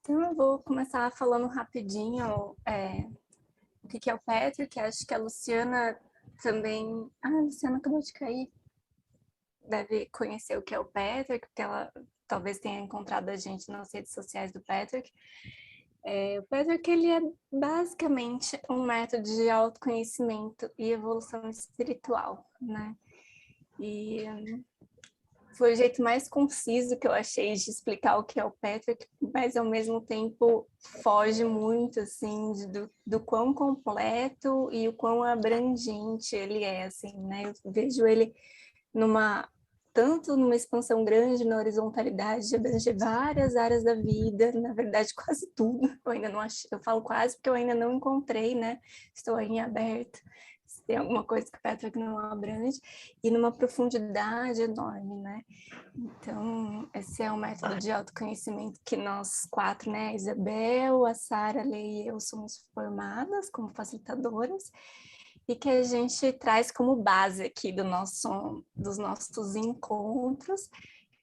Então, eu vou começar falando rapidinho o que é o Patrick. Acho que a Luciana também... Ah, a Luciana acabou de cair. Deve conhecer o que é o Patrick, porque ela talvez tenha encontrado a gente nas redes sociais do Patrick. O Patrick, ele é basicamente um método de autoconhecimento e evolução espiritual, né? E foi o jeito mais conciso que eu achei de explicar o que é o Patrick, mas ao mesmo tempo foge muito, assim, do quão completo e o quão abrangente ele é, assim, né? Eu vejo ele tanto numa expansão grande na horizontalidade de abranger várias áreas da vida, na verdade quase tudo. Eu ainda não achei, eu falo quase porque eu ainda não encontrei, né? Estou aí em aberto. Se tem alguma coisa que o Patrick não abrange, e numa profundidade enorme, né? Então, esse é um método de autoconhecimento que nós quatro, né, a Isabel, a Sara, a Lei e eu somos formadas como facilitadoras, e que a gente traz como base aqui dos nossos encontros,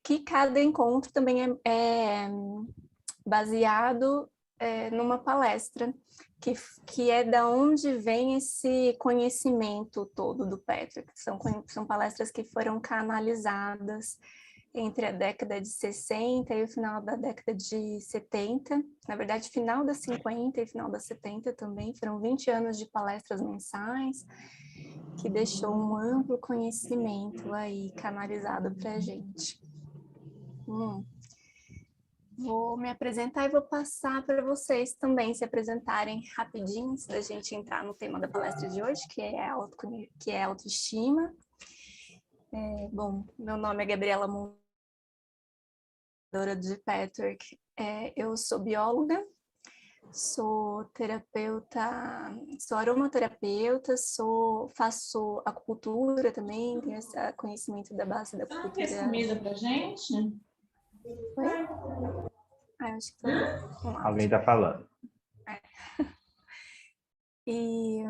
que cada encontro também é baseado numa palestra, que é da onde vem esse conhecimento todo do Patrick. São palestras que foram canalizadas entre a década de 60 e o final da década de 70, na verdade, final das 50 e final das 70 também, foram 20 anos de palestras mensais, que deixou um amplo conhecimento aí canalizado para a gente. Vou me apresentar e vou passar para vocês também se apresentarem rapidinho, antes da gente entrar no tema da palestra de hoje, que é autoestima. Bom, meu nome é Gabriela Moura de Patrick. Eu sou bióloga, sou terapeuta, sou aromaterapeuta, faço acupuntura também, tenho esse conhecimento da base da acupuntura. Fez comida pra gente? Oi? Acho que foi Alguém está falando. E,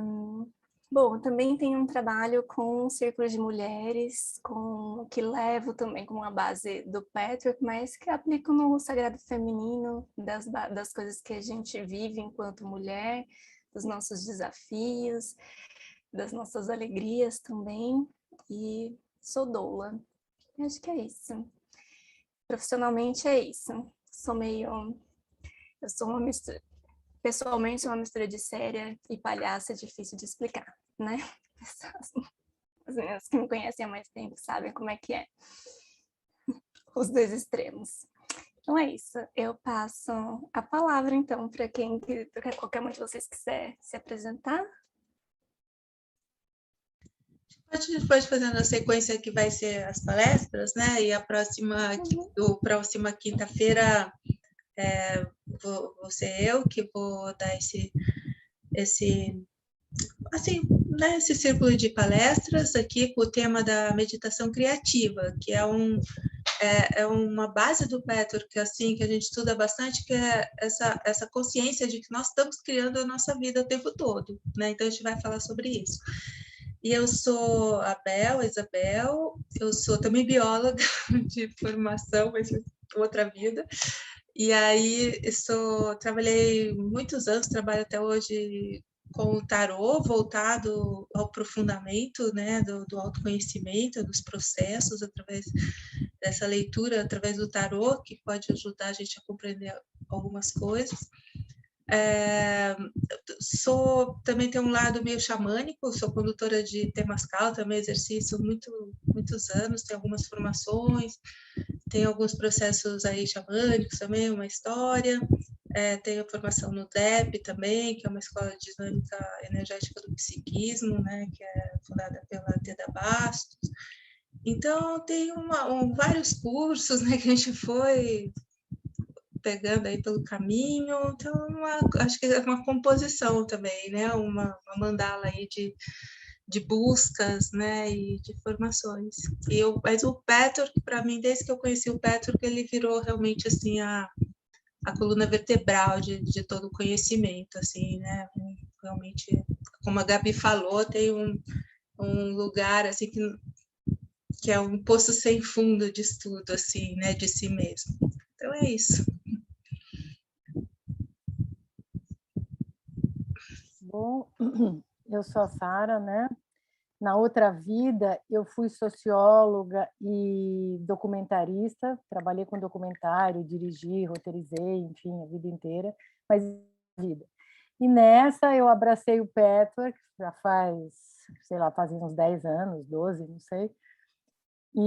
bom, também tenho um trabalho com círculos de mulheres, que levo também como uma base do Patrick, mas que aplico no sagrado feminino, das coisas que a gente vive enquanto mulher, dos nossos desafios, das nossas alegrias também, e sou doula. Acho que é isso. Profissionalmente é isso. Eu sou uma mistura. Pessoalmente, uma mistura de séria e palhaça é difícil de explicar, né? As meninas que me conhecem há mais tempo sabem como é que é. Os dois extremos. Então é isso. Eu passo a palavra, então, para qualquer um de vocês quiser se apresentar. A gente pode fazer na sequência que vai ser as palestras, né? E a próxima quinta-feira vou ser eu que vou dar esse círculo de palestras aqui com o tema da meditação criativa, que é uma base do Patrick, assim, que a gente estuda bastante, que é essa consciência de que nós estamos criando a nossa vida o tempo todo, né? Então, a gente vai falar sobre isso. E eu sou a Isabel, eu sou também bióloga de formação, mas outra vida. E aí, trabalhei muitos anos, trabalho até hoje com o tarô, voltado ao aprofundamento, né, do autoconhecimento, dos processos, através dessa leitura, através do tarô, que pode ajudar a gente a compreender algumas coisas. Também tenho um lado meio xamânico, sou condutora de Temascal, também exercício muitos anos, tenho algumas formações, tenho alguns processos aí xamânicos também, uma história, tenho formação no DEP também, que é uma escola de dinâmica energética do psiquismo, né, que é fundada pela Teda Bastos. Então, tem vários cursos, né, que a gente foi pegando aí pelo caminho, então acho que é uma composição também, né, uma mandala aí de buscas, né, e de formações. Mas o Patrick, para mim, desde que eu conheci o Patrick, ele virou realmente assim a coluna vertebral de todo o conhecimento, assim, né, realmente, como a Gabi falou, tem um lugar assim que é um poço sem fundo de estudo, assim, né, de si mesmo. Então é isso. Bom, eu sou a Sara, né? Na outra vida, eu fui socióloga e documentarista, trabalhei com documentário, dirigi, roteirizei, enfim, a vida inteira, mas vida. E nessa eu abracei o Patchwork, já faz, sei lá, fazem uns 10 anos, 12, não sei. E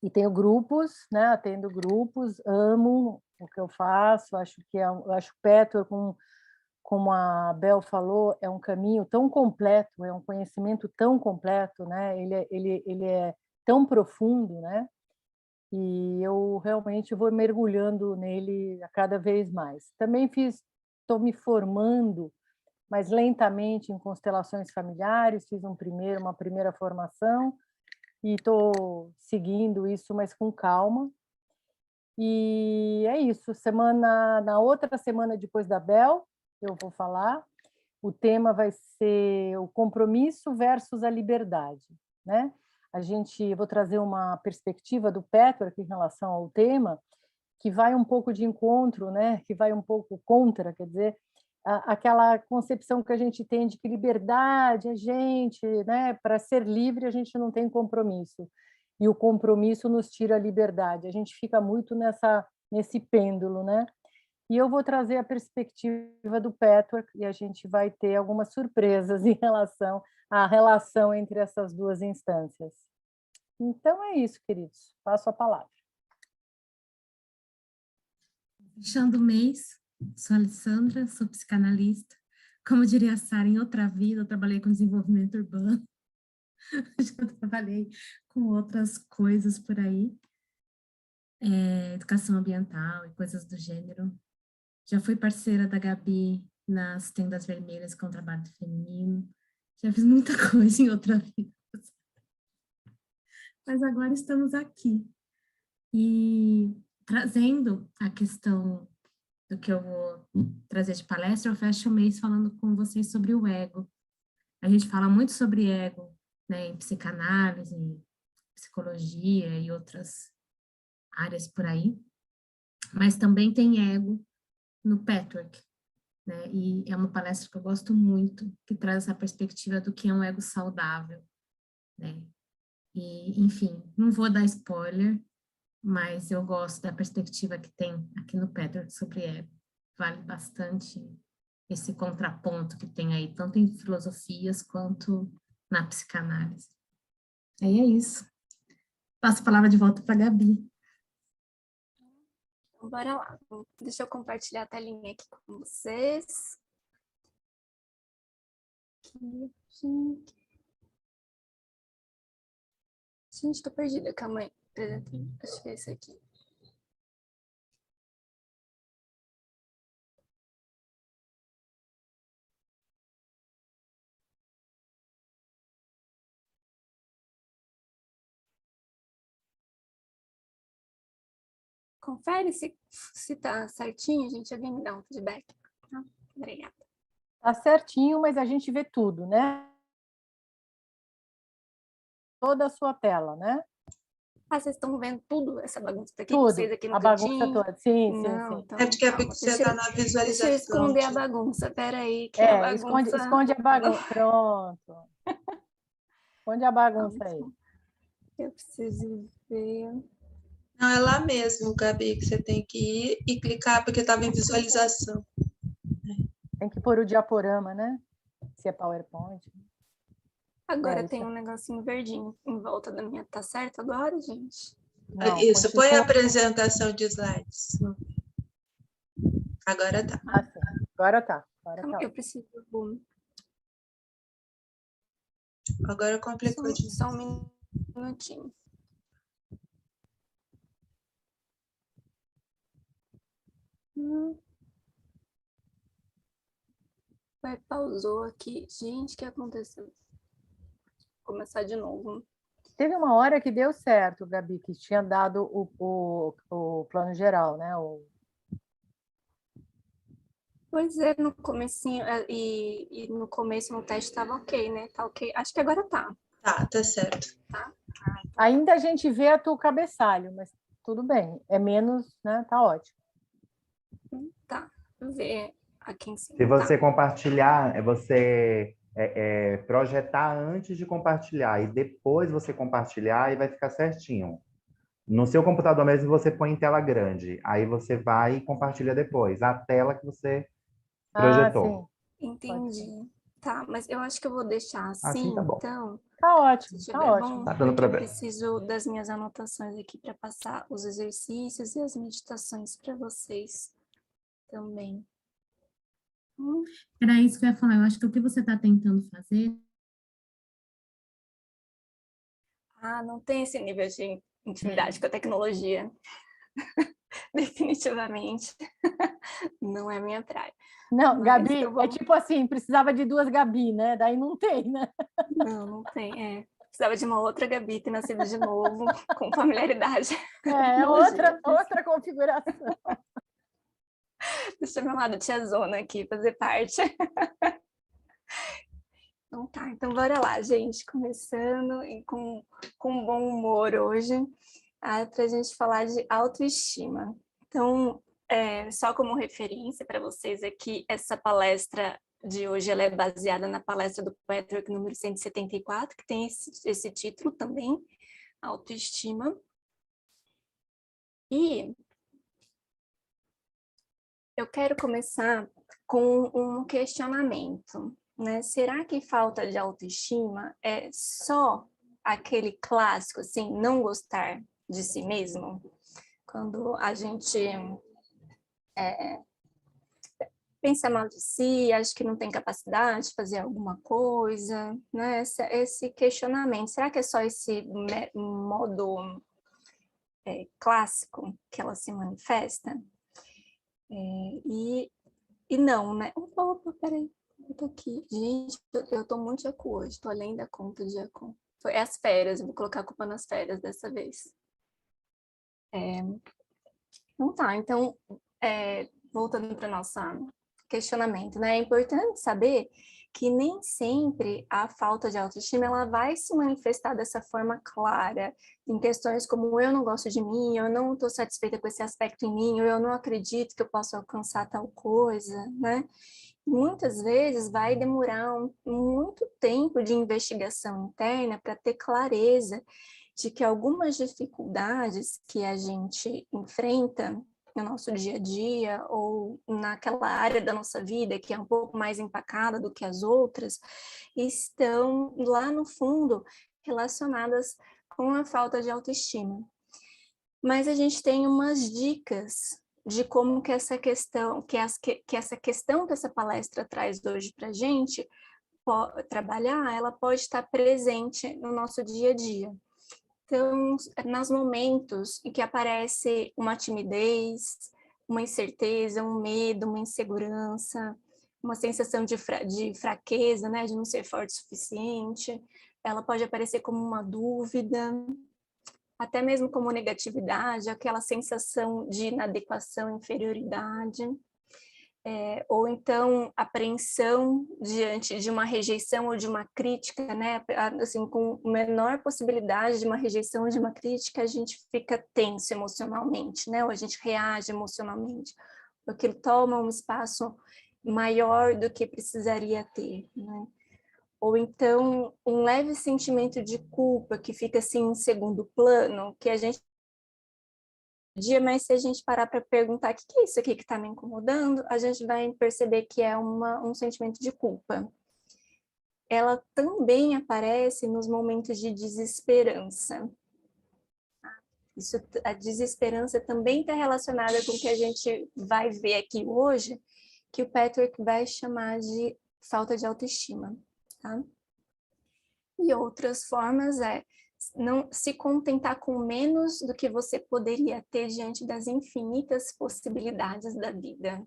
tenho grupos, né? Atendo grupos, amo o que eu faço, acho que eu acho o Patchwork como a Bel falou, é um caminho tão completo, é um conhecimento tão completo, né? Ele é tão profundo, né? E eu realmente vou mergulhando nele a cada vez mais. Também estou me formando, mas lentamente em constelações familiares, fiz uma primeira formação e estou seguindo isso, mas com calma. E é isso. Na outra semana depois da Bel, eu vou falar. O tema vai ser o compromisso versus a liberdade, né? Vou trazer uma perspectiva do Patchwork em relação ao tema, que vai um pouco de encontro, né? Que vai um pouco contra, quer dizer, aquela concepção que a gente tem de que liberdade, né? Para ser livre, a gente não tem compromisso. E o compromisso nos tira a liberdade. A gente fica muito nesse pêndulo, né? E eu vou trazer a perspectiva do Patchwork e a gente vai ter algumas surpresas em relação à relação entre essas duas instâncias. Então é isso, queridos. Passo a palavra. Fechando o mês, sou a Alessandra, sou psicanalista. Como diria a Sara, em outra vida eu trabalhei com desenvolvimento urbano. Já trabalhei com outras coisas por aí. Educação ambiental e coisas do gênero. Já fui parceira da Gabi nas Tendas Vermelhas com o trabalho feminino. Já fiz muita coisa em outra vida. Mas agora estamos aqui. E trazendo a questão do que eu vou trazer de palestra, eu fecho o mês falando com vocês sobre o ego. A gente fala muito sobre ego, né, em psicanálise, em psicologia e outras áreas por aí. Mas também tem ego no Patchwork, né? E é uma palestra que eu gosto muito, que traz essa perspectiva do que é um ego saudável, né? E, enfim, não vou dar spoiler, mas eu gosto da perspectiva que tem aqui no Patchwork sobre ego. Vale bastante esse contraponto que tem aí, tanto em filosofias quanto na psicanálise. Aí é isso. Passo a palavra de volta para a Gabi. Então, bora lá. Deixa eu compartilhar a telinha aqui com vocês. Gente, tô perdida. Calma aí. Acho que é esse aqui. Confere se tá certinho, gente. Alguém me dá um feedback? Não? Obrigada. Tá certinho, mas a gente vê tudo, né? Toda a sua tela, né? Ah, vocês estão vendo tudo, essa bagunça aqui? Tudo, Vocês aqui no a bagunça cantinho? toda. Sim, Não, sim. então, É porque calma. você está na visualização. Deixa eu esconder a bagunça. Peraí, que a bagunça... Esconde a bagunça. Pronto. Esconde a bagunça aí. Eu preciso ver... Não, é lá mesmo, Gabi, que você tem que ir e clicar, porque estava em visualização. Tem que pôr o diaporama, né? Se é PowerPoint. Agora tem um negocinho verdinho em volta da minha. Tá certo agora, gente? Não, isso, põe a apresentação de slides. Agora tá. Ah, sim. Agora tá. Eu preciso... Agora complicou. Só um minutinho. Pausou aqui. Gente, o que aconteceu? Vou começar de novo. Teve uma hora que deu certo, Gabi, que tinha dado o plano geral, né? Pois é, no comecinho, e no começo no teste estava ok, né? Tá ok. Acho que agora tá. Tá certo. Tá? Ainda a gente vê a tua cabeçalho, mas tudo bem. É menos, né? Tá ótimo. Tá. Ver aqui em cima. Se você Tá? compartilhar, é você projetar antes de compartilhar e depois você compartilhar e vai ficar certinho. No seu computador mesmo você põe em tela grande, aí você vai e compartilha depois, a tela que você projetou. Sim. Entendi. Tá, mas eu acho que eu vou deixar Assim tá assim, bom. então, Tá ótimo, se tá tiver ótimo. bom, Tá dando porque eu pra ver. preciso das minhas anotações aqui para passar os exercícios e as meditações para vocês também. Era isso que eu ia falar. Eu acho que o que você está tentando fazer... Ah, não tem esse nível de intimidade com a tecnologia. Definitivamente. Não é minha praia. Não, Mas Gabi, então vamos... é tipo assim, precisava de 2 Gabi, né? Daí não tem, né? Não tem. Precisava de uma outra Gabi ter nascido de novo, com familiaridade. É outra configuração. Deixa eu chamar a tia Zona aqui fazer parte. Então tá, então bora lá, gente. Começando e com bom humor hoje, para a gente falar de autoestima. Então, só como referência para vocês aqui, essa palestra de hoje ela é baseada na palestra do Patrick número 174, que tem esse título também, Autoestima. E eu quero começar com um questionamento, né? Será que falta de autoestima é só aquele clássico, assim, não gostar de si mesmo? Quando a gente pensa mal de si, acha que não tem capacidade de fazer alguma coisa, né? Esse questionamento, será que é só esse modo clássico que ela se manifesta? E não, né? Opa, peraí, eu tô aqui. Gente, eu tô muito jacu hoje, tô além da conta de jacu. Foi as férias, eu vou colocar a culpa nas férias dessa vez. Então tá, então, voltando para o nosso questionamento, né? É importante saber que nem sempre a falta de autoestima ela vai se manifestar dessa forma clara, em questões como eu não gosto de mim, eu não estou satisfeita com esse aspecto em mim, ou eu não acredito que eu possa alcançar tal coisa, né? Muitas vezes vai demorar muito tempo de investigação interna para ter clareza de que algumas dificuldades que a gente enfrenta no nosso dia a dia ou naquela área da nossa vida que é um pouco mais empacada do que as outras, estão lá no fundo relacionadas com a falta de autoestima. Mas a gente tem umas dicas de como que essa questão, que essa palestra traz hoje para a gente trabalhar, ela pode estar presente no nosso dia a dia. Então, nos momentos em que aparece uma timidez, uma incerteza, um medo, uma insegurança, uma sensação de fraqueza, né, de não ser forte o suficiente, ela pode aparecer como uma dúvida, até mesmo como negatividade, aquela sensação de inadequação, inferioridade, ou então apreensão diante de uma rejeição ou de uma crítica, né? Assim, com menor possibilidade de uma rejeição ou de uma crítica, a gente fica tenso emocionalmente, né? Ou a gente reage emocionalmente, porque toma um espaço maior do que precisaria ter, né? Ou então um leve sentimento de culpa que fica assim em segundo plano, que a gente dia, mas se a gente parar para perguntar o que é isso aqui que está me incomodando, a gente vai perceber que é um sentimento de culpa. Ela também aparece nos momentos de desesperança. A desesperança também está relacionada com o que a gente vai ver aqui hoje, que o Patrick vai chamar de falta de autoestima, tá? E outras formas não se contentar com menos do que você poderia ter diante das infinitas possibilidades da vida.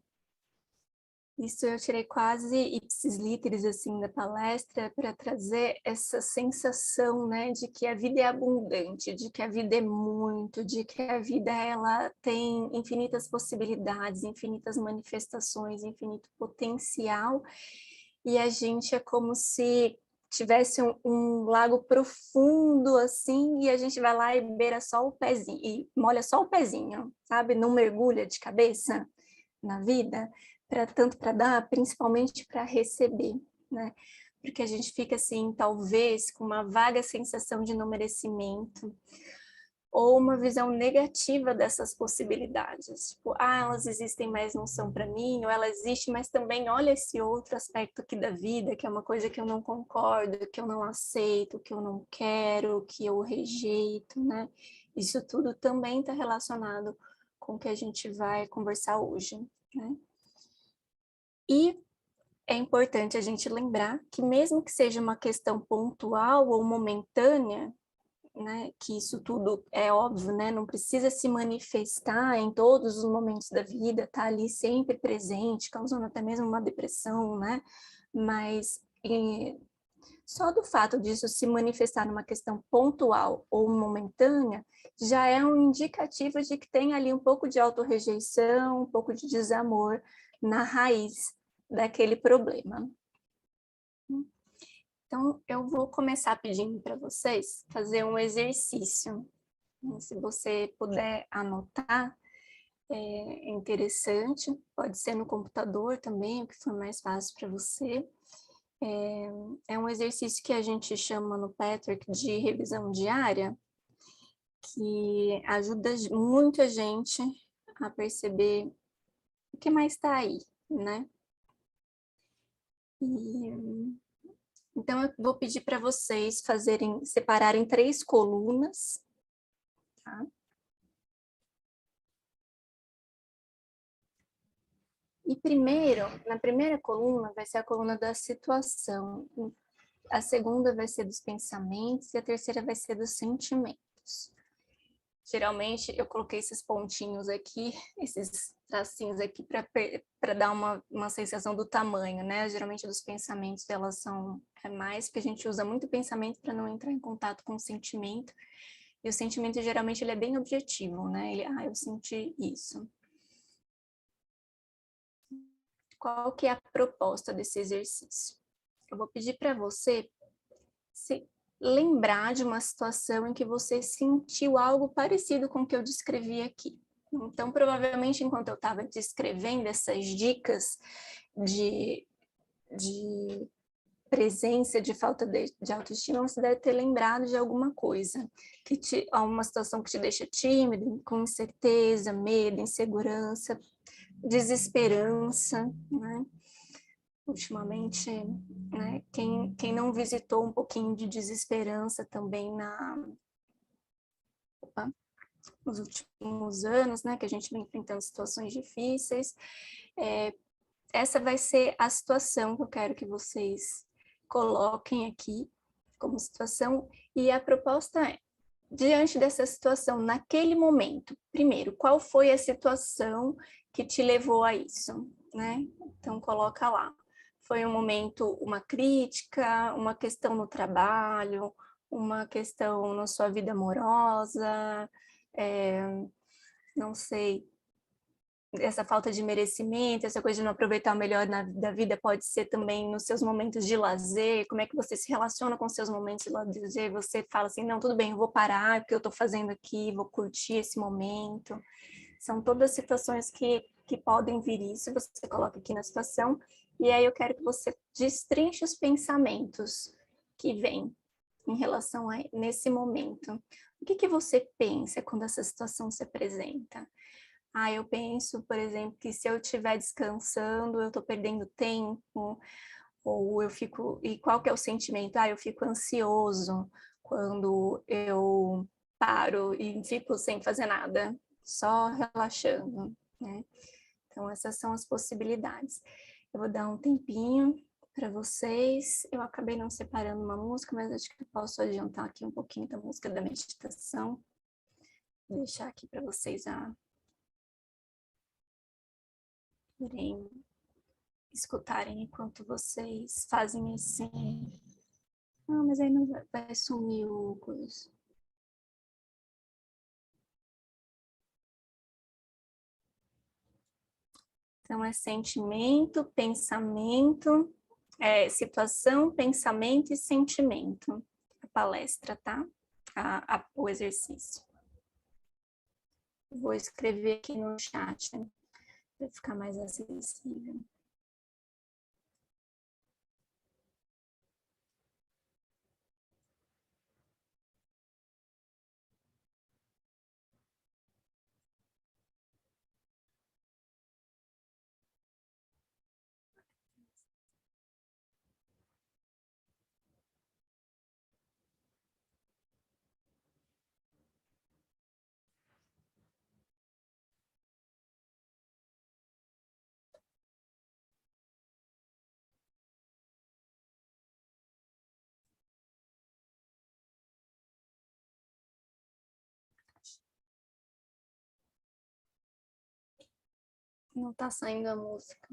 Isso eu tirei quase ipsis literis assim da palestra para trazer essa sensação, né, de que a vida é abundante, de que a vida é muito, de que a vida ela tem infinitas possibilidades, infinitas manifestações, infinito potencial, e a gente é como se tivesse um lago profundo assim, e a gente vai lá e beira só o pezinho, e molha só o pezinho, sabe? Não mergulha de cabeça na vida. tanto para dar, principalmente para receber, né? Porque a gente fica assim, talvez, com uma vaga sensação de não merecimento, ou uma visão negativa dessas possibilidades. Tipo, elas existem, mas não são para mim, ou ela existe, mas também olha esse outro aspecto aqui da vida, que é uma coisa que eu não concordo, que eu não aceito, que eu não quero, que eu rejeito, né? Isso tudo também está relacionado com o que a gente vai conversar hoje, né? E é importante a gente lembrar que mesmo que seja uma questão pontual ou momentânea, né, que isso tudo é óbvio, né, não precisa se manifestar em todos os momentos da vida, tá ali sempre presente, causando até mesmo uma depressão, né, mas só do fato disso se manifestar numa questão pontual ou momentânea, já é um indicativo de que tem ali um pouco de autorrejeição, um pouco de desamor na raiz daquele problema. Então, eu vou começar pedindo para vocês fazer um exercício. Se você puder anotar, é interessante. Pode ser no computador também, o que for mais fácil para você. É um exercício que a gente chama no Patrick de revisão diária, que ajuda muito a gente a perceber o que mais está aí, né? Então, eu vou pedir para vocês separarem 3 colunas, tá? E primeiro, na primeira coluna vai ser a coluna da situação, a segunda vai ser dos pensamentos e a terceira vai ser dos sentimentos. Geralmente eu coloquei esses pontinhos aqui, esses tracinhos aqui para dar uma sensação do tamanho, né? Geralmente dos pensamentos elas são mais, porque a gente usa muito pensamento para não entrar em contato com o sentimento. E o sentimento geralmente ele é bem objetivo, né? Eu senti isso. Qual que é a proposta desse exercício? Eu vou pedir para você se lembrar de uma situação em que você sentiu algo parecido com o que eu descrevi aqui. Então, provavelmente, enquanto eu estava descrevendo essas dicas de presença de falta de autoestima, você deve ter lembrado de alguma coisa, alguma situação que te deixa tímido, com incerteza, medo, insegurança, desesperança, né? Ultimamente, né, quem não visitou um pouquinho de desesperança também nos últimos anos, né, que a gente vem enfrentando situações difíceis, essa vai ser a situação que eu quero que vocês coloquem aqui como situação, e a proposta é, diante dessa situação, naquele momento, primeiro, qual foi a situação que te levou a isso, né? Então, coloca lá. Foi um momento, uma crítica, uma questão no trabalho, uma questão na sua vida amorosa, não sei, essa falta de merecimento, essa coisa de não aproveitar o melhor da vida pode ser também nos seus momentos de lazer, como é que você se relaciona com seus momentos de lazer, você fala assim, não, tudo bem, eu vou parar, o que eu estou fazendo aqui, vou curtir esse momento. São todas situações que podem vir isso, você coloca aqui na situação, e aí eu quero que você destrinche os pensamentos que vêm em relação a nesse momento. O que você pensa quando essa situação se apresenta? Eu penso, por exemplo, que se eu estiver descansando, eu estou perdendo tempo, ou eu fico... E qual que é o sentimento? Eu fico ansioso quando eu paro e fico sem fazer nada, só relaxando, né? Então, essas são as possibilidades. Eu vou dar um tempinho para vocês. Eu acabei não separando uma música, mas acho que eu posso adiantar aqui um pouquinho da música da meditação. Vou deixar aqui para vocês irem escutarem enquanto vocês fazem esse... mas aí não vai sumir o coisa. Então, é sentimento, pensamento, situação, pensamento e sentimento. A palestra, tá? O exercício. Vou escrever aqui no chat. para ficar mais acessível. Não tá saindo a música.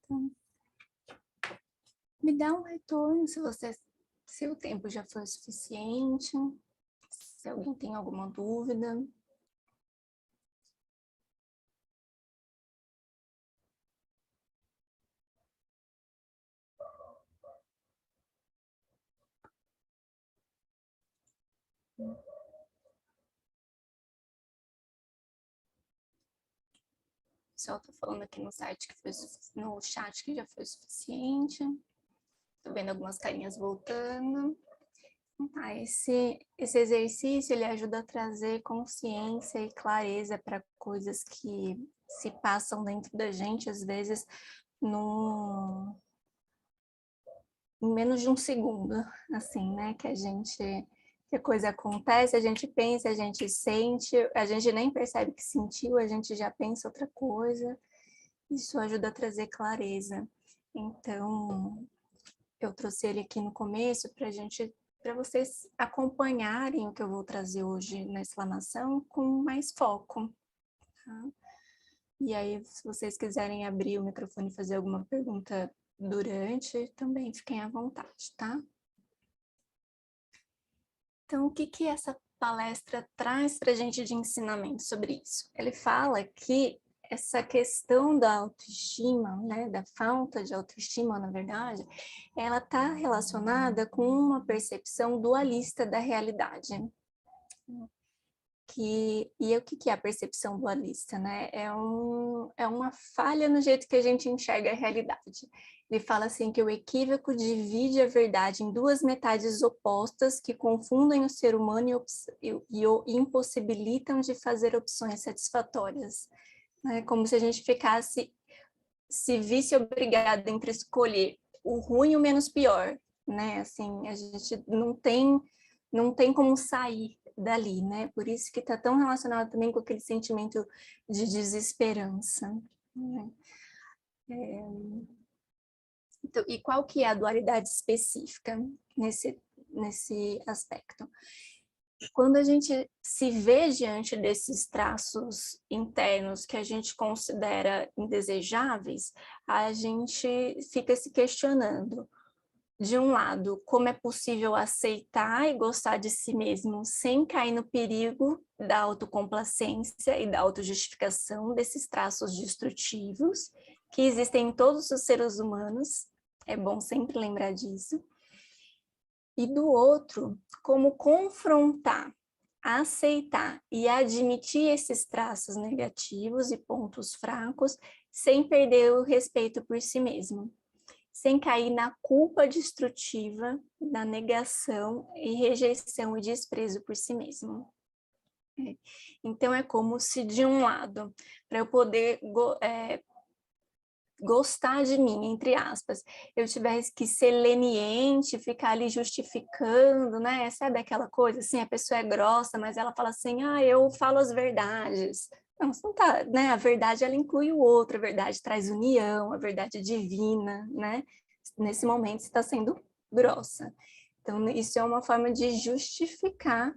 Então, me dá um retorno se o tempo já foi suficiente, se alguém tem alguma dúvida. O pessoal está falando aqui no site que foi no chat que já foi suficiente. Estou vendo algumas carinhas voltando. Tá, esse exercício ele ajuda a trazer consciência e clareza para coisas que se passam dentro da gente, às vezes, em menos de um segundo, assim, né? Que a coisa acontece, a gente pensa, a gente sente, a gente nem percebe que sentiu, a gente já pensa outra coisa. Isso ajuda a trazer clareza. Então, eu trouxe ele aqui no começo para vocês acompanharem o que eu vou trazer hoje na explanação com mais foco. Tá? E aí, se vocês quiserem abrir o microfone e fazer alguma pergunta durante, também fiquem à vontade, tá? Então, o que essa palestra traz para a gente de ensinamento sobre isso? Ele fala que essa questão da autoestima, né, da falta de autoestima, na verdade, ela está relacionada com uma percepção dualista da realidade. E o que é a percepção dualista, né? É uma falha no jeito que a gente enxerga a realidade. Ele fala assim que o equívoco divide a verdade em duas metades opostas que confundem o ser humano e o impossibilitam de fazer opções satisfatórias. Né? Como se a gente se visse obrigado entre escolher o ruim e o menos pior, né? Assim, a gente não tem como sair dali, né? Por isso que está tão relacionado também com aquele sentimento de desesperança, né? Então, e qual que é a dualidade específica nesse aspecto? Quando a gente se vê diante desses traços internos que a gente considera indesejáveis, a gente fica se questionando, de um lado, como é possível aceitar e gostar de si mesmo sem cair no perigo da autocomplacência e da autojustificação desses traços destrutivos que existem em todos os seres humanos, é bom sempre lembrar disso. E do outro, como confrontar, aceitar e admitir esses traços negativos e pontos fracos sem perder o respeito por si mesmo, sem cair na culpa destrutiva da negação e rejeição e desprezo por si mesmo. Então, é como se, de um lado, para eu poder gostar de mim, entre aspas, eu tivesse que ser leniente, ficar ali justificando, né? Sabe aquela coisa assim, a pessoa é grossa, mas ela fala assim, eu falo as verdades. Não, você não tá, né? A verdade, ela inclui o outro, a verdade traz união, a verdade divina, né? Nesse momento, você está sendo grossa. Então, isso é uma forma de justificar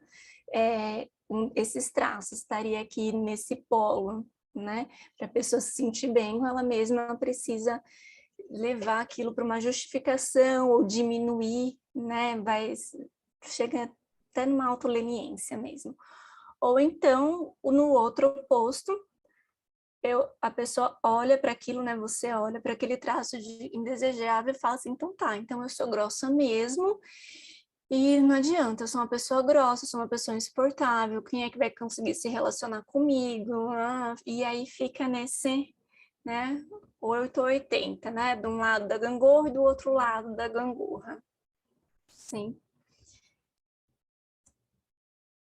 esses traços, estaria aqui nesse polo, né? Para a pessoa se sentir bem com ela mesma, ela precisa levar aquilo para uma justificação ou diminuir, né? Chega até numa autoleniência mesmo. Ou então, no outro oposto, a pessoa olha para aquilo, né? Você olha para aquele traço de indesejável e fala assim, então tá, então eu sou grossa mesmo, e não adianta, eu sou uma pessoa grossa, eu sou uma pessoa insuportável, quem é que vai conseguir se relacionar comigo? E aí fica nesse, né, 880, né, de um lado da gangorra e do outro lado da gangorra. Sim.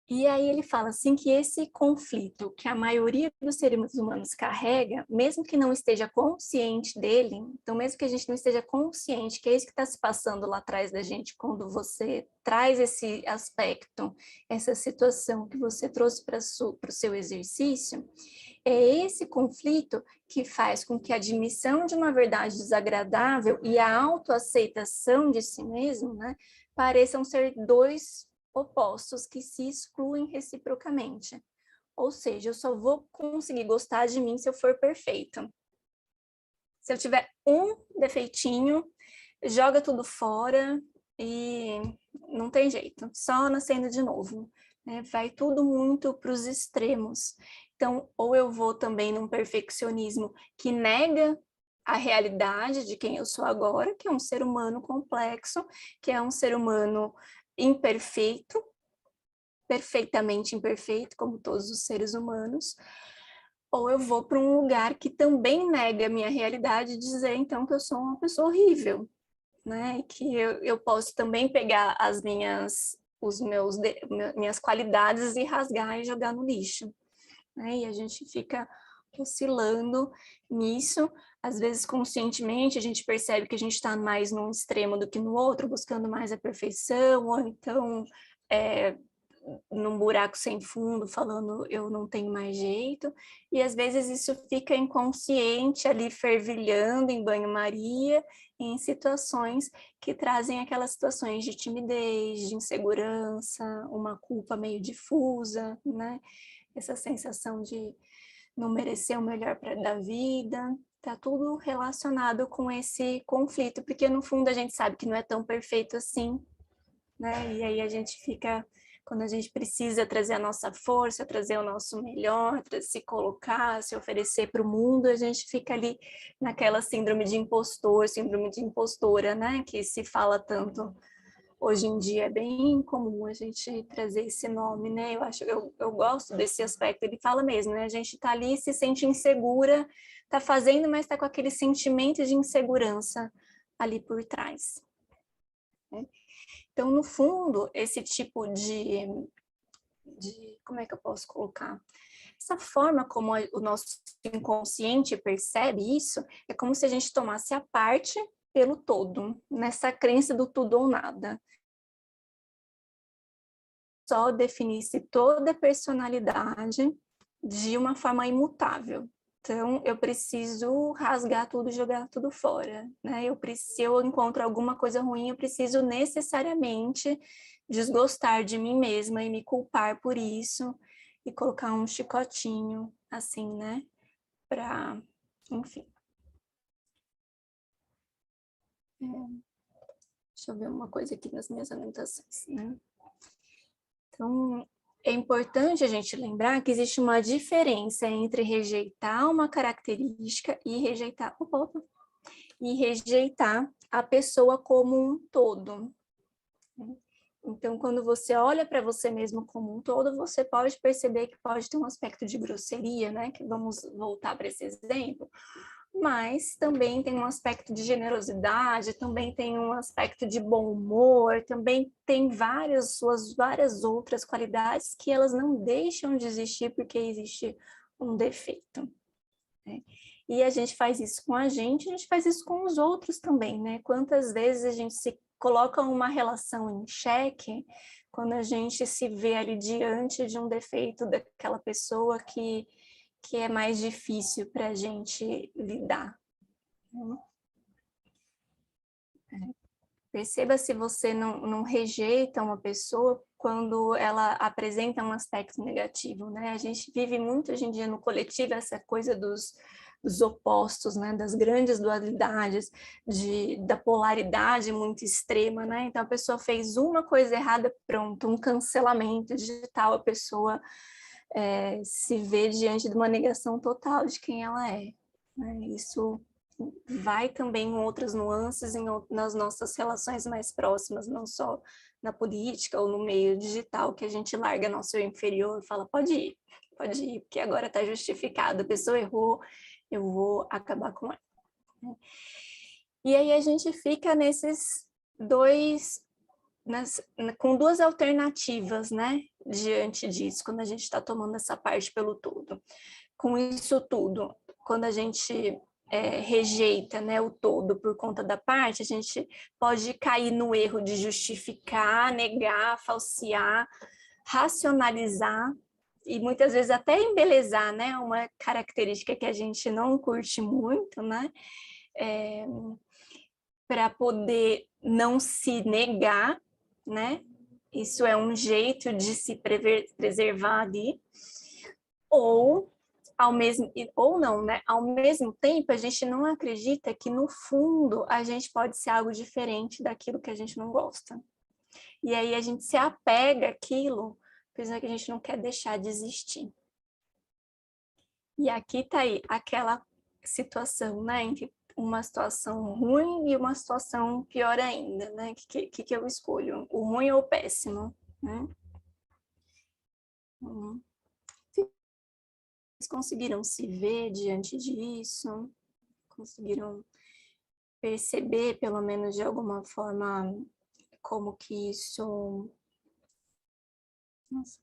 E aí ele fala assim que esse conflito que a maioria dos seres humanos carrega, mesmo que não esteja consciente dele, então mesmo que a gente não esteja consciente que é isso que está se passando lá atrás da gente, quando você traz esse aspecto, essa situação que você trouxe para o seu exercício, é esse conflito que faz com que a admissão de uma verdade desagradável e a autoaceitação de si mesmo, né, pareçam ser dois opostos que se excluem reciprocamente. Ou seja, eu só vou conseguir gostar de mim se eu for perfeita. Se eu tiver um defeitinho, joga tudo fora e não tem jeito, só nascendo de novo. Né? Vai tudo muito para os extremos. Então, ou eu vou também num perfeccionismo que nega a realidade de quem eu sou agora, que é um ser humano complexo, que é um ser humano imperfeito, perfeitamente imperfeito, como todos os seres humanos, ou eu vou para um lugar que também nega a minha realidade e dizer, então, que eu sou uma pessoa horrível, né? Que eu posso também pegar minhas qualidades e rasgar e jogar no lixo, né? E a gente fica oscilando nisso, às vezes conscientemente a gente percebe que a gente está mais num extremo do que no outro, buscando mais a perfeição, ou então num buraco sem fundo, falando eu não tenho mais jeito, e às vezes isso fica inconsciente ali fervilhando em banho-maria, em situações que trazem aquelas situações de timidez, de insegurança, uma culpa meio difusa, né? Essa sensação de não merecer o melhor da vida, tá tudo relacionado com esse conflito, porque no fundo a gente sabe que não é tão perfeito assim, né? E aí a gente fica quando a gente precisa trazer a nossa força, trazer o nosso melhor, se colocar, se oferecer para o mundo, a gente fica ali naquela síndrome de impostor, síndrome de impostora, né? Que se fala tanto hoje em dia. É bem comum a gente trazer esse nome, né? Eu gosto desse aspecto. Ele fala mesmo, né? A gente está ali, se sente insegura, está fazendo, mas está com aquele sentimento de insegurança ali por trás. Então, no fundo, esse tipo de como é que eu posso colocar? Essa forma como o nosso inconsciente percebe isso, é como se a gente tomasse a parte pelo todo, nessa crença do tudo ou nada. Só definisse toda a personalidade de uma forma imutável. Então, eu preciso rasgar tudo, jogar tudo fora, né? Se eu encontro alguma coisa ruim, eu preciso necessariamente desgostar de mim mesma e me culpar por isso e colocar um chicotinho, assim, né? Enfim. Deixa eu ver uma coisa aqui nas minhas anotações, né? Então, é importante a gente lembrar que existe uma diferença entre rejeitar uma característica e rejeitar a pessoa como um todo. Então, quando você olha para você mesmo como um todo, você pode perceber que pode ter um aspecto de grosseria, né? Que vamos voltar para esse exemplo. Mas também tem um aspecto de generosidade, também tem um aspecto de bom humor, também tem várias outras qualidades que elas não deixam de existir porque existe um defeito, né? E a gente faz isso com a gente faz isso com os outros também, né? Quantas vezes a gente se coloca uma relação em xeque quando a gente se vê ali diante de um defeito daquela pessoa que é mais difícil para a gente lidar. Perceba se você não rejeita uma pessoa quando ela apresenta um aspecto negativo, né? A gente vive muito hoje em dia no coletivo essa coisa dos opostos, né? Das grandes dualidades, da polaridade muito extrema, né? Então a pessoa fez uma coisa errada, pronto, um cancelamento digital, a pessoa se vê diante de uma negação total de quem ela é, né? Isso vai também em outras nuances nas nossas relações mais próximas, não só na política ou no meio digital, que a gente larga nosso eu inferior e fala, pode ir, porque agora está justificado, a pessoa errou, eu vou acabar com ela. E aí a gente fica com duas alternativas, né, diante disso, quando a gente está tomando essa parte pelo todo. Com isso tudo, quando a gente rejeita, né, o todo por conta da parte, a gente pode cair no erro de justificar, negar, falsear, racionalizar e muitas vezes até embelezar, né, uma característica que a gente não curte muito, né, para poder não se negar, né? Isso é um jeito de se preservar ali, ou não, né? Ao mesmo tempo, a gente não acredita que no fundo a gente pode ser algo diferente daquilo que a gente não gosta. E aí a gente se apega àquilo, pensando que a gente não quer deixar de existir. E aqui está aí aquela situação, né, entre uma situação ruim e uma situação pior ainda, né? O que eu escolho? O ruim ou o péssimo, né? Vocês conseguiram se ver diante disso? Conseguiram perceber, pelo menos de alguma forma, como que isso... Nossa,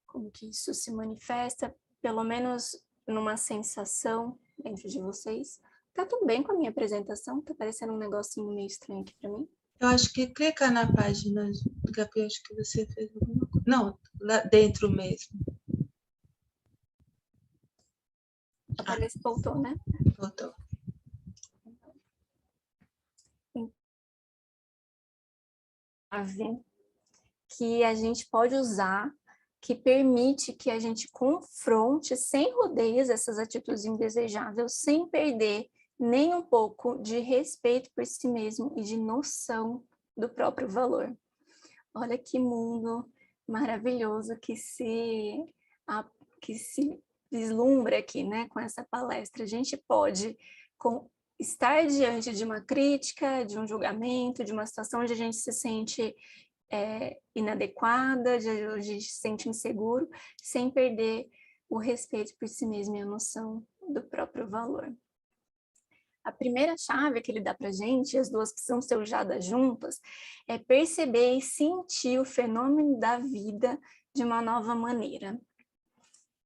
como que isso se manifesta, pelo menos numa sensação dentro de vocês? Tá tudo bem com a minha apresentação? Tá parecendo um negocinho meio estranho aqui para mim? Eu acho que clica na página, Gabi, acho que você fez alguma coisa. Não, lá dentro mesmo. Parece que voltou, né? Voltou. Que a gente pode usar, que permite que a gente confronte sem rodeios essas atitudes indesejáveis, sem perder nem um pouco de respeito por si mesmo e de noção do próprio valor. Olha que mundo maravilhoso que se vislumbra aqui, né, com essa palestra. A gente pode estar diante de uma crítica, de um julgamento, de uma situação onde a gente se sente inadequada, onde a gente se sente inseguro, sem perder o respeito por si mesmo e a noção do próprio valor. A primeira chave que ele dá para a gente, as duas precisam ser usadas juntas, é perceber e sentir o fenômeno da vida de uma nova maneira.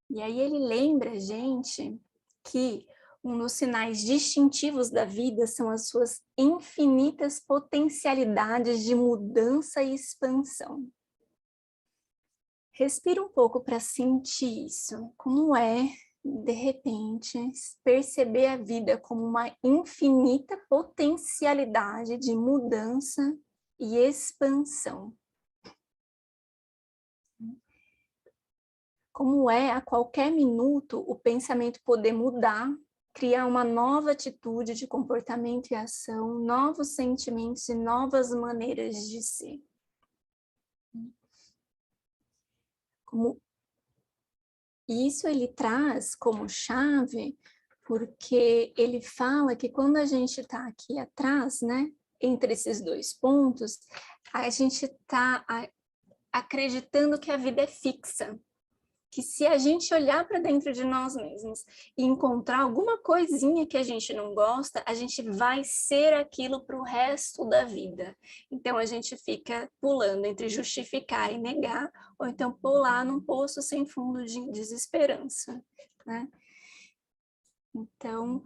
E aí ele lembra a gente que um dos sinais distintivos da vida são as suas infinitas potencialidades de mudança e expansão. Respira um pouco para sentir isso. Como é, de repente, perceber a vida como uma infinita potencialidade de mudança e expansão. Como é, a qualquer minuto, o pensamento poder mudar, criar uma nova atitude de comportamento e ação, novos sentimentos e novas maneiras de ser. Como isso ele traz como chave, porque ele fala que quando a gente está aqui atrás, né, entre esses dois pontos, a gente está acreditando que a vida é fixa. Que se a gente olhar para dentro de nós mesmos e encontrar alguma coisinha que a gente não gosta, a gente vai ser aquilo para o resto da vida. Então, a gente fica pulando entre justificar e negar, ou então pular num poço sem fundo de desesperança, né? Então,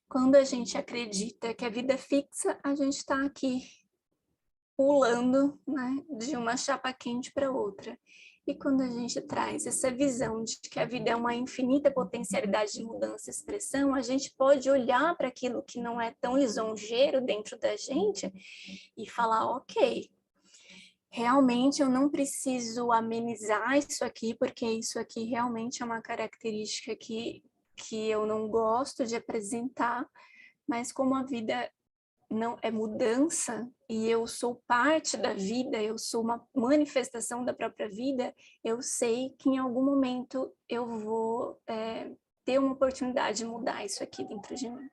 quando a gente acredita que a vida é fixa, a gente está aqui pulando, né, de uma chapa quente para outra. E quando a gente traz essa visão de que a vida é uma infinita potencialidade de mudança e expressão, a gente pode olhar para aquilo que não é tão lisonjeiro dentro da gente e falar, ok, realmente eu não preciso amenizar isso aqui, porque isso aqui realmente é uma característica que eu não gosto de apresentar, mas como a vida não é mudança e eu sou parte da vida, eu sou uma manifestação da própria vida, eu sei que em algum momento eu vou ter uma oportunidade de mudar isso aqui dentro de mim.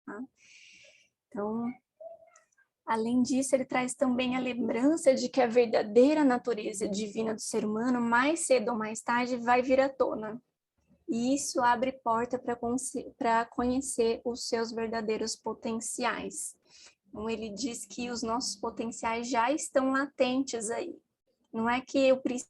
Tá? Então, além disso, ele traz também a lembrança de que a verdadeira natureza divina do ser humano, mais cedo ou mais tarde, vai vir à tona. E isso abre porta para conhecer os seus verdadeiros potenciais. Então, ele diz que os nossos potenciais já estão latentes aí. Não é que eu preciso,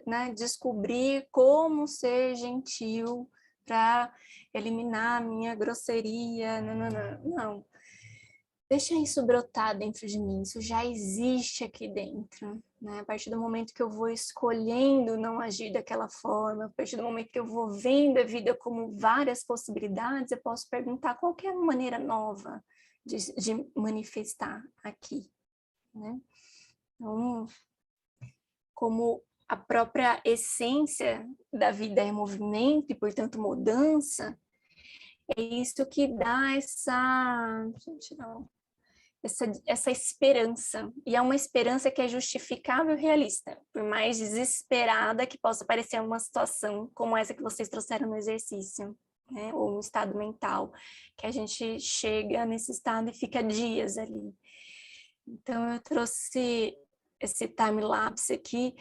né, descobrir como ser gentil para eliminar a minha grosseria. Não. Deixa isso brotar dentro de mim, isso já existe aqui dentro, né? A partir do momento que eu vou escolhendo não agir daquela forma, a partir do momento que eu vou vendo a vida como várias possibilidades, eu posso perguntar qual que é a maneira nova de manifestar aqui, né? Então, como a própria essência da vida é movimento e, portanto, mudança, é isso que dá essa esperança, e é uma esperança que é justificável e realista, por mais desesperada que possa parecer uma situação como essa que vocês trouxeram no exercício, né? Ou um estado mental, que a gente chega nesse estado e fica dias ali. Então eu trouxe esse time-lapse aqui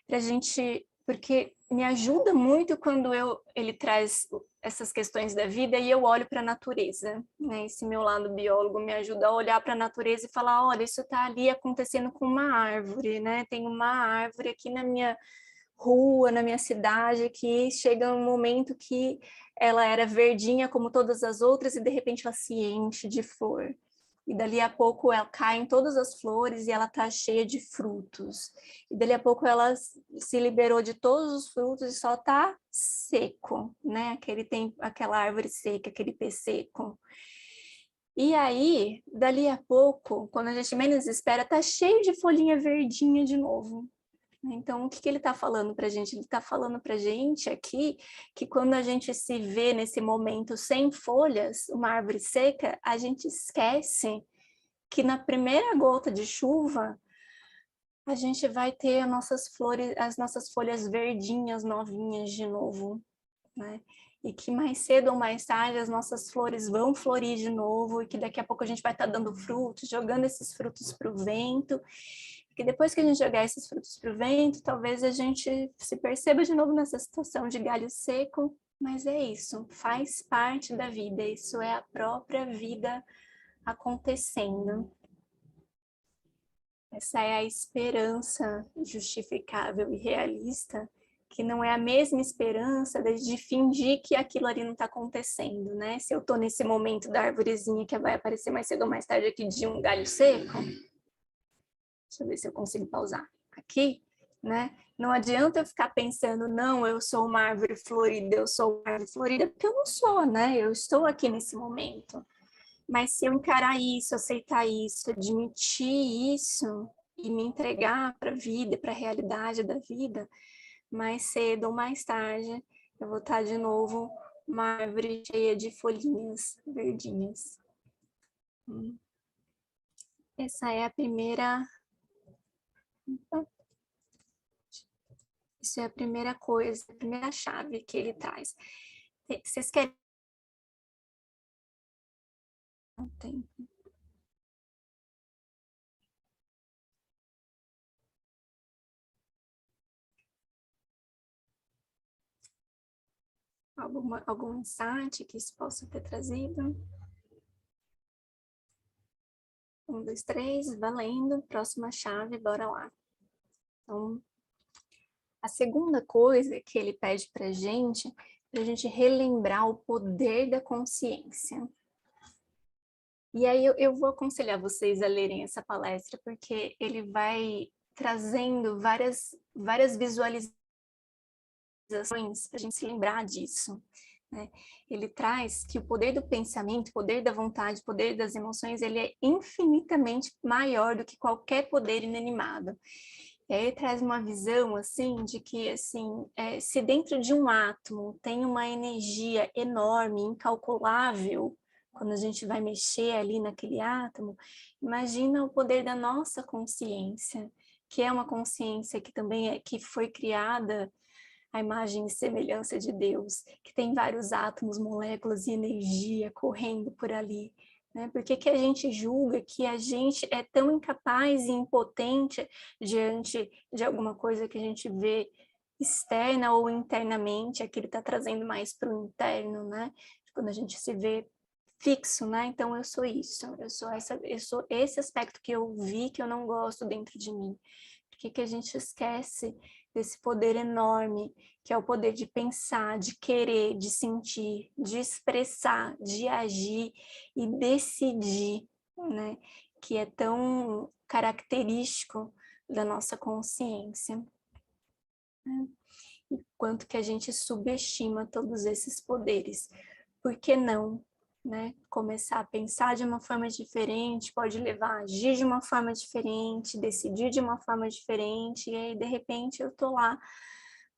para a gente, porque me ajuda muito quando ele traz essas questões da vida e eu olho para a natureza, né? Esse meu lado biólogo me ajuda a olhar para a natureza e falar, olha, isso está ali acontecendo com uma árvore, né? Tem uma árvore aqui na minha rua, na minha cidade, que chega um momento que ela era verdinha como todas as outras e de repente ela se enche de flor. E dali a pouco ela cai em todas as flores e ela está cheia de frutos. E dali a pouco ela se liberou de todos os frutos e só está seco, né? Aquela árvore seca, aquele pé seco. E aí, dali a pouco, quando a gente menos espera, está cheio de folhinha verdinha de novo. Então, o que ele está falando para a gente? Ele está falando para a gente aqui que quando a gente se vê nesse momento sem folhas, uma árvore seca, a gente esquece que na primeira gota de chuva, a gente vai ter as nossas folhas verdinhas, novinhas de novo, né? E que mais cedo ou mais tarde as nossas flores vão florir de novo, e que daqui a pouco a gente vai estar dando frutos, jogando esses frutos para o vento, que depois que a gente jogar esses frutos para o vento, talvez a gente se perceba de novo nessa situação de galho seco, mas é isso, faz parte da vida, isso é a própria vida acontecendo. Essa é a esperança justificável e realista, que não é a mesma esperança de fingir que aquilo ali não está acontecendo, né? Se eu estou nesse momento da arvorezinha que vai aparecer mais cedo ou mais tarde aqui de um galho seco, deixa eu ver se eu consigo pausar aqui, né? Não adianta eu ficar pensando, não, eu sou uma árvore florida, eu sou uma árvore florida, porque eu não sou, né? Eu estou aqui nesse momento. Mas se eu encarar isso, aceitar isso, admitir isso e me entregar para a vida, para a realidade da vida, mais cedo ou mais tarde, eu vou estar de novo uma árvore cheia de folhinhas verdinhas. Essa é a primeira... Isso é a primeira coisa, a primeira chave que ele traz. Vocês querem... Não tem. Algum insight que isso possa ter trazido? 1, 2, 3, valendo. Próxima chave, bora lá. Então, a segunda coisa que ele pede para gente relembrar o poder da consciência. E aí eu vou aconselhar vocês a lerem essa palestra, porque ele vai trazendo várias visualizações para a gente se lembrar disso, né? Ele traz que o poder do pensamento, o poder da vontade, o poder das emoções, ele é infinitamente maior do que qualquer poder inanimado. E aí ele traz uma visão, assim, de que, assim, se dentro de um átomo tem uma energia enorme, incalculável, quando a gente vai mexer ali naquele átomo, imagina o poder da nossa consciência, que é uma consciência que também que foi criada à imagem e semelhança de Deus, que tem vários átomos, moléculas e energia correndo por ali. Né? Por que a gente julga que a gente é tão incapaz e impotente diante de alguma coisa que a gente vê externa ou internamente? Aqui ele está trazendo mais para o interno, né? Quando a gente se vê fixo, né? Então eu sou isso, eu sou esse aspecto que eu vi que eu não gosto dentro de mim. Por que a gente esquece desse poder enorme, que é o poder de pensar, de querer, de sentir, de expressar, de agir e decidir, né? Que é tão característico da nossa consciência. Né? E quanto que a gente subestima todos esses poderes. Por que não? Né? Começar a pensar de uma forma diferente pode levar a agir de uma forma diferente, decidir de uma forma diferente, e aí de repente eu tô lá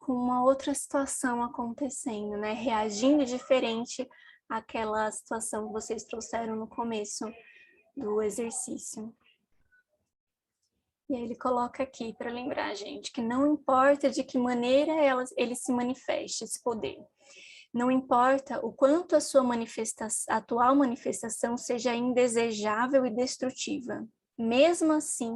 com uma outra situação acontecendo, né? Reagindo diferente àquela situação que vocês trouxeram no começo do exercício. E aí ele coloca aqui para lembrar a gente que não importa de que maneira ele se manifeste, esse poder. Não importa o quanto a sua atual manifestação seja indesejável e destrutiva. Mesmo assim,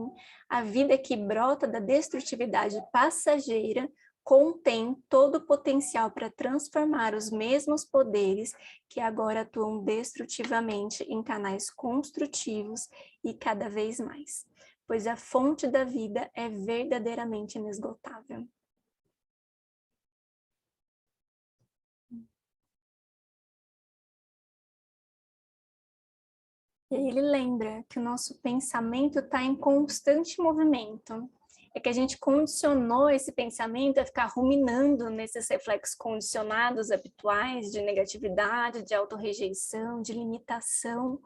a vida que brota da destrutividade passageira contém todo o potencial para transformar os mesmos poderes que agora atuam destrutivamente em canais construtivos e cada vez mais, pois a fonte da vida é verdadeiramente inesgotável. E ele lembra que o nosso pensamento está em constante movimento. É que a gente condicionou esse pensamento a ficar ruminando nesses reflexos condicionados habituais de negatividade, de autorrejeição, de limitação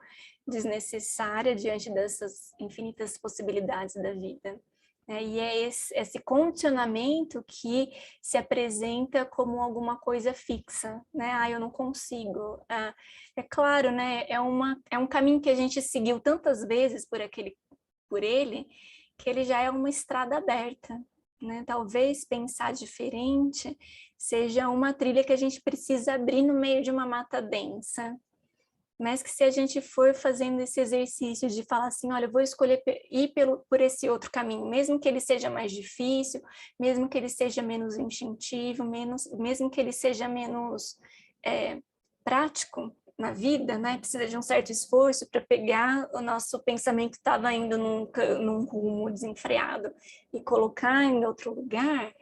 desnecessária diante dessas infinitas possibilidades da vida. né? E é esse condicionamento que se apresenta como alguma coisa fixa, né? Ah, eu não consigo. Ah, é claro, né? É um caminho que a gente seguiu tantas vezes por ele, que ele já é uma estrada aberta, né? Talvez pensar diferente seja uma trilha que a gente precisa abrir no meio de uma mata densa, mas que se a gente for fazendo esse exercício de falar assim, olha, eu vou escolher ir por esse outro caminho, mesmo que ele seja mais difícil, mesmo que ele seja menos instintivo, mesmo que ele seja menos prático na vida, né? Precisa de um certo esforço para pegar o nosso pensamento que estava indo num rumo desenfreado e colocar em outro lugar.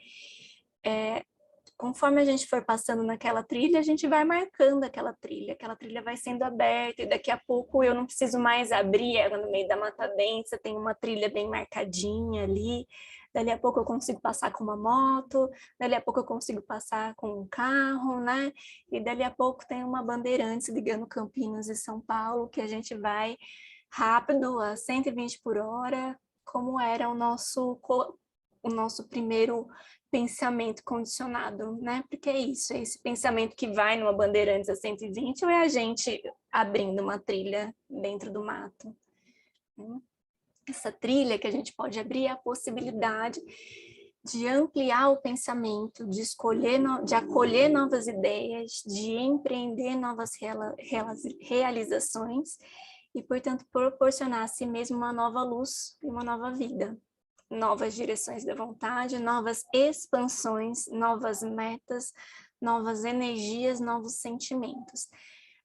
Conforme a gente for passando naquela trilha, a gente vai marcando aquela trilha vai sendo aberta, e daqui a pouco eu não preciso mais abrir ela no meio da mata densa, tem uma trilha bem marcadinha ali, dali a pouco eu consigo passar com uma moto, dali a pouco eu consigo passar com um carro, né? E dali a pouco tem uma Bandeirantes ligando Campinas e São Paulo, que a gente vai rápido, a 120 por hora, como era o nosso primeiro pensamento condicionado, né? Porque é isso, é esse pensamento que vai numa Bandeirantes a 120 ou é a gente abrindo uma trilha dentro do mato? Essa trilha que a gente pode abrir é a possibilidade de ampliar o pensamento, de acolher novas ideias, de empreender novas realizações e, portanto, proporcionar a si mesmo uma nova luz e uma nova vida. Novas direções da vontade, novas expansões, novas metas, novas energias, novos sentimentos.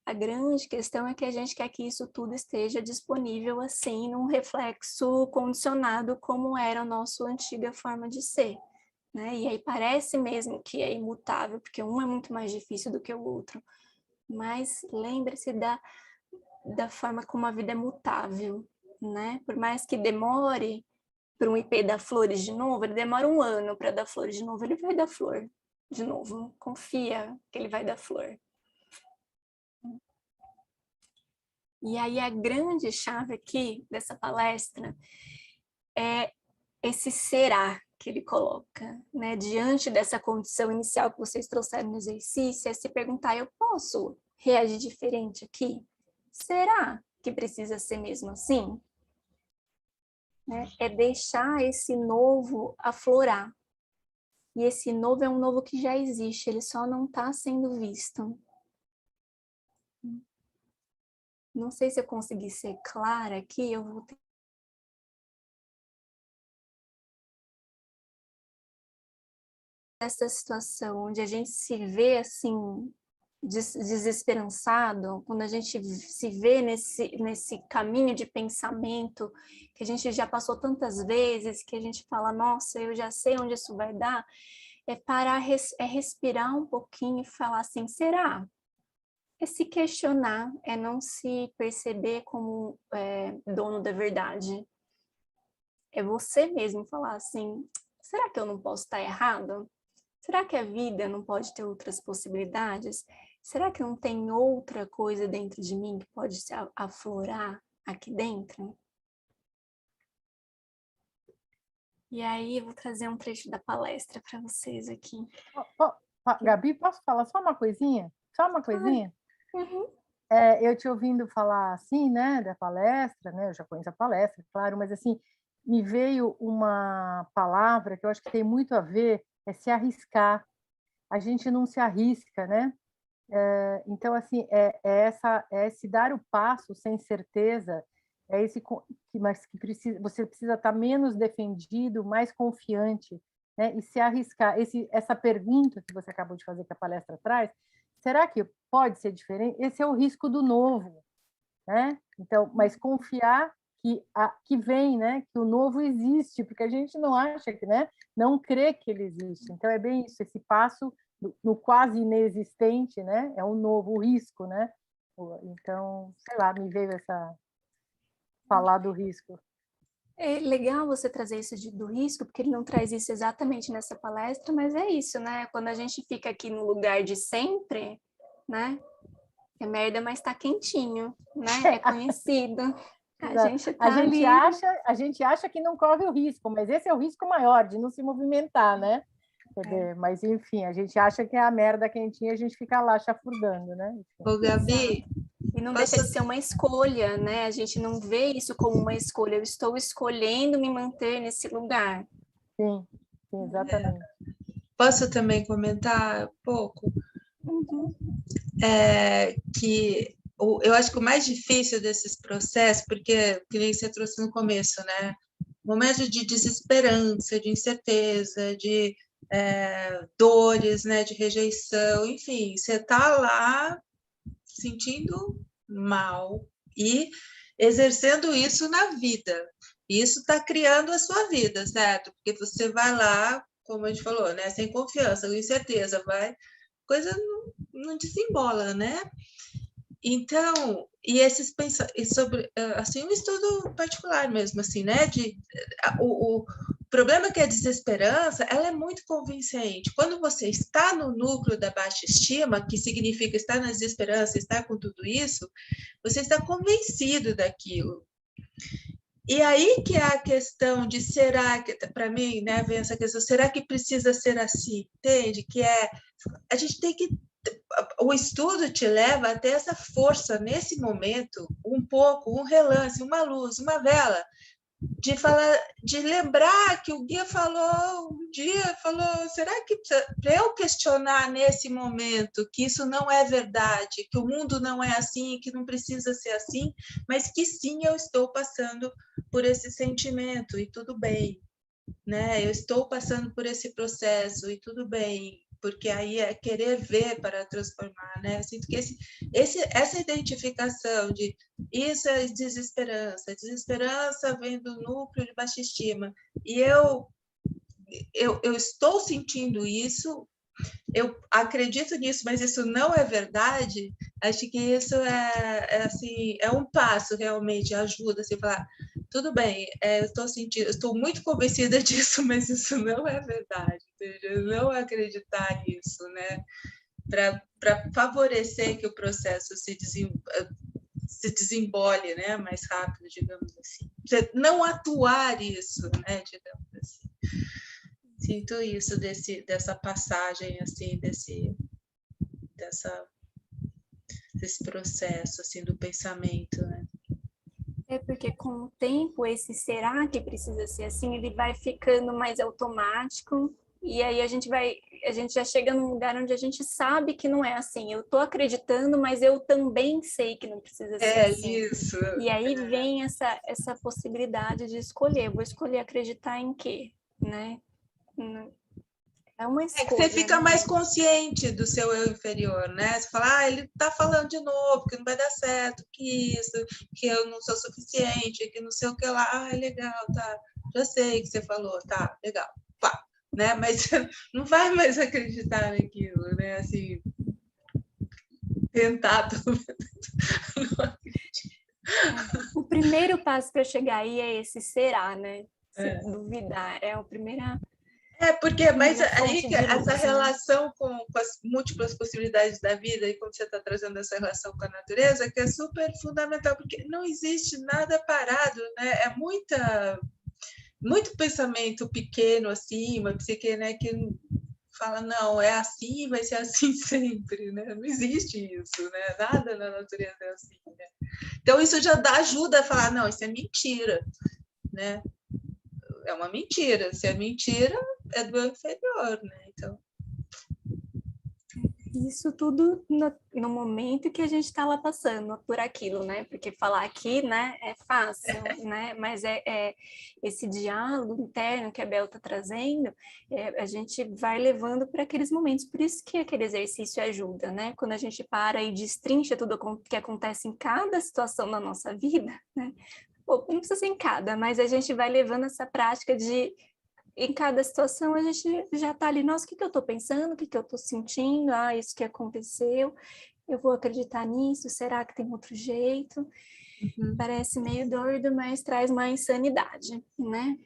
A grande questão é que a gente quer que isso tudo esteja disponível assim, num reflexo condicionado como era a nossa antiga forma de ser, né? E aí parece mesmo que é imutável, porque um é muito mais difícil do que o outro, mas lembre-se da forma como a vida é mutável, né? Por mais que demore para um IP dar flores de novo, ele demora 1 ano para dar flores de novo, ele vai dar flor de novo, confia que ele vai dar flor. E aí a grande chave aqui dessa palestra é esse será que ele coloca, né? Diante dessa condição inicial que vocês trouxeram no exercício, é se perguntar, eu posso reagir diferente aqui? Será que precisa ser mesmo assim? Né? É deixar esse novo aflorar. E esse novo é um novo que já existe, ele só não está sendo visto. Não sei se eu consegui ser clara aqui, eu vou ter... Essa situação onde a gente se vê assim, desesperançado, quando a gente se vê nesse caminho de pensamento que a gente já passou tantas vezes, que a gente fala, nossa, eu já sei onde isso vai dar, é parar, é respirar um pouquinho e falar assim, será? É se questionar, é não se perceber como dono da verdade. É você mesmo falar assim, será que eu não posso estar errado? Será que a vida não pode ter outras possibilidades? Será que não tem outra coisa dentro de mim que pode se aflorar aqui dentro? E aí eu vou trazer um trecho da palestra para vocês aqui. Gabi, posso falar só uma coisinha? Só uma coisinha? Uhum. Eu te ouvindo falar assim, né, da palestra, né, eu já conheço a palestra, claro, mas assim, me veio uma palavra que eu acho que tem muito a ver, é se arriscar. A gente não se arrisca, né? Então, assim, é se dar o passo sem certeza, mas que você precisa estar menos defendido, mais confiante, né? E se arriscar. Essa pergunta que você acabou de fazer, que a palestra traz, será que pode ser diferente? Esse é o risco do novo, né? Então, mas confiar que vem, né? Que o novo existe, porque a gente não acha que, né? Não crê que ele existe. Então, é bem isso, esse passo no quase inexistente, né? É um novo risco, né? Então, sei lá, me veio falar do risco. É legal você trazer isso do risco, porque ele não traz isso exatamente nessa palestra, mas é isso, né? Quando a gente fica aqui no lugar de sempre, né? É merda, mas tá quentinho, né? É conhecido. A gente tá a gente ali. a gente acha que não corre o risco, mas esse é o risco maior de não se movimentar, né? Mas, enfim, a gente acha que é a merda quentinha, a gente fica lá chafurdando, né? Enfim. Ô, Gabi, E não deixa de ser uma escolha, né? A gente não vê isso como uma escolha. Eu estou escolhendo me manter nesse lugar. Sim, exatamente. posso também comentar um pouco? Uhum. Que eu acho que o mais difícil desses processos, porque, que nem você trouxe no começo, né? Momentos de desesperança, de incerteza, de dores, né? De rejeição, enfim, você está lá sentindo mal e exercendo isso na vida. Isso está criando a sua vida, certo? Porque você vai lá, como a gente falou, né? Sem confiança, com incerteza, coisa não desembola, né? Então, e esses pensamentos sobre, assim, um estudo particular mesmo, assim, né? O problema é que a desesperança, ela é muito convincente. Quando você está no núcleo da baixa estima, que significa estar na desesperança, estar com tudo isso, você está convencido daquilo. E aí que é a questão de será que, para mim, né, vem essa questão, será que precisa ser assim? Entende? Que a gente tem que o estudo te leva a ter essa força nesse momento, um pouco, um relance, uma luz, uma vela, de falar, de lembrar que o guia falou um dia, será que para eu questionar nesse momento que isso não é verdade, que o mundo não é assim, que não precisa ser assim, mas que sim, eu estou passando por esse sentimento e tudo bem, né? Eu estou passando por esse processo e tudo bem, porque aí é querer ver para transformar, né? Eu sinto que essa identificação de isso é desesperança vem do núcleo de baixa estima, e eu estou sentindo isso, eu acredito nisso, mas isso não é verdade. Acho que isso assim, é um passo realmente, ajuda assim, falar, tudo bem, eu estou sentindo, estou muito convencida disso, mas isso não é verdade, entendeu? Não acreditar nisso, né? Para favorecer que o processo se desembole, né, mais rápido, digamos assim. Não atuar isso, né, digamos assim. Sinto isso dessa passagem, assim, desse processo, assim, do pensamento, né? É porque com o tempo, esse será que precisa ser assim, ele vai ficando mais automático, e aí a gente já chega num lugar onde a gente sabe que não é assim. Eu tô acreditando, mas eu também sei que não precisa ser assim. Isso. E aí vem essa possibilidade de escolher. Vou escolher acreditar em quê, né? É uma escolha. Que você fica, né? mais consciente do seu eu inferior, né? Você fala, ele tá falando de novo, que não vai dar certo, que isso, que eu não sou suficiente, que não sei o que lá. Legal, tá. Já sei que você falou, tá, legal. Pá, né? Mas não vai mais acreditar naquilo, né? Assim, tentar pelo menos. O primeiro passo para chegar aí é esse será, né? Se duvidar, é a primeira. Porque, mas aí luz, essa né? relação com as múltiplas possibilidades da vida, e como você está trazendo essa relação com a natureza, que é super fundamental, porque não existe nada parado, né? É muito pensamento pequeno, assim, uma psique, né, que fala, não, é assim, vai ser assim sempre, né? Não existe isso, né? Nada na natureza é assim, né? Então, isso já ajuda a falar, não, isso é mentira, né? É uma mentira. Se é mentira, é do inferior, né? Então. Isso tudo no momento que a gente está lá passando por aquilo, né? Porque falar aqui, né, é fácil, né? Mas esse diálogo interno que a Bel está trazendo, a gente vai levando para aqueles momentos. Por isso que aquele exercício ajuda, né? Quando a gente para e destrincha tudo que acontece em cada situação da nossa vida, né? Ou não precisa ser em cada, mas a gente vai levando essa prática de em cada situação a gente já está ali, nossa, o que eu estou pensando, o que eu estou sentindo, isso que aconteceu, eu vou acreditar nisso, será que tem outro jeito? Parece meio doido, mas traz mais sanidade, né?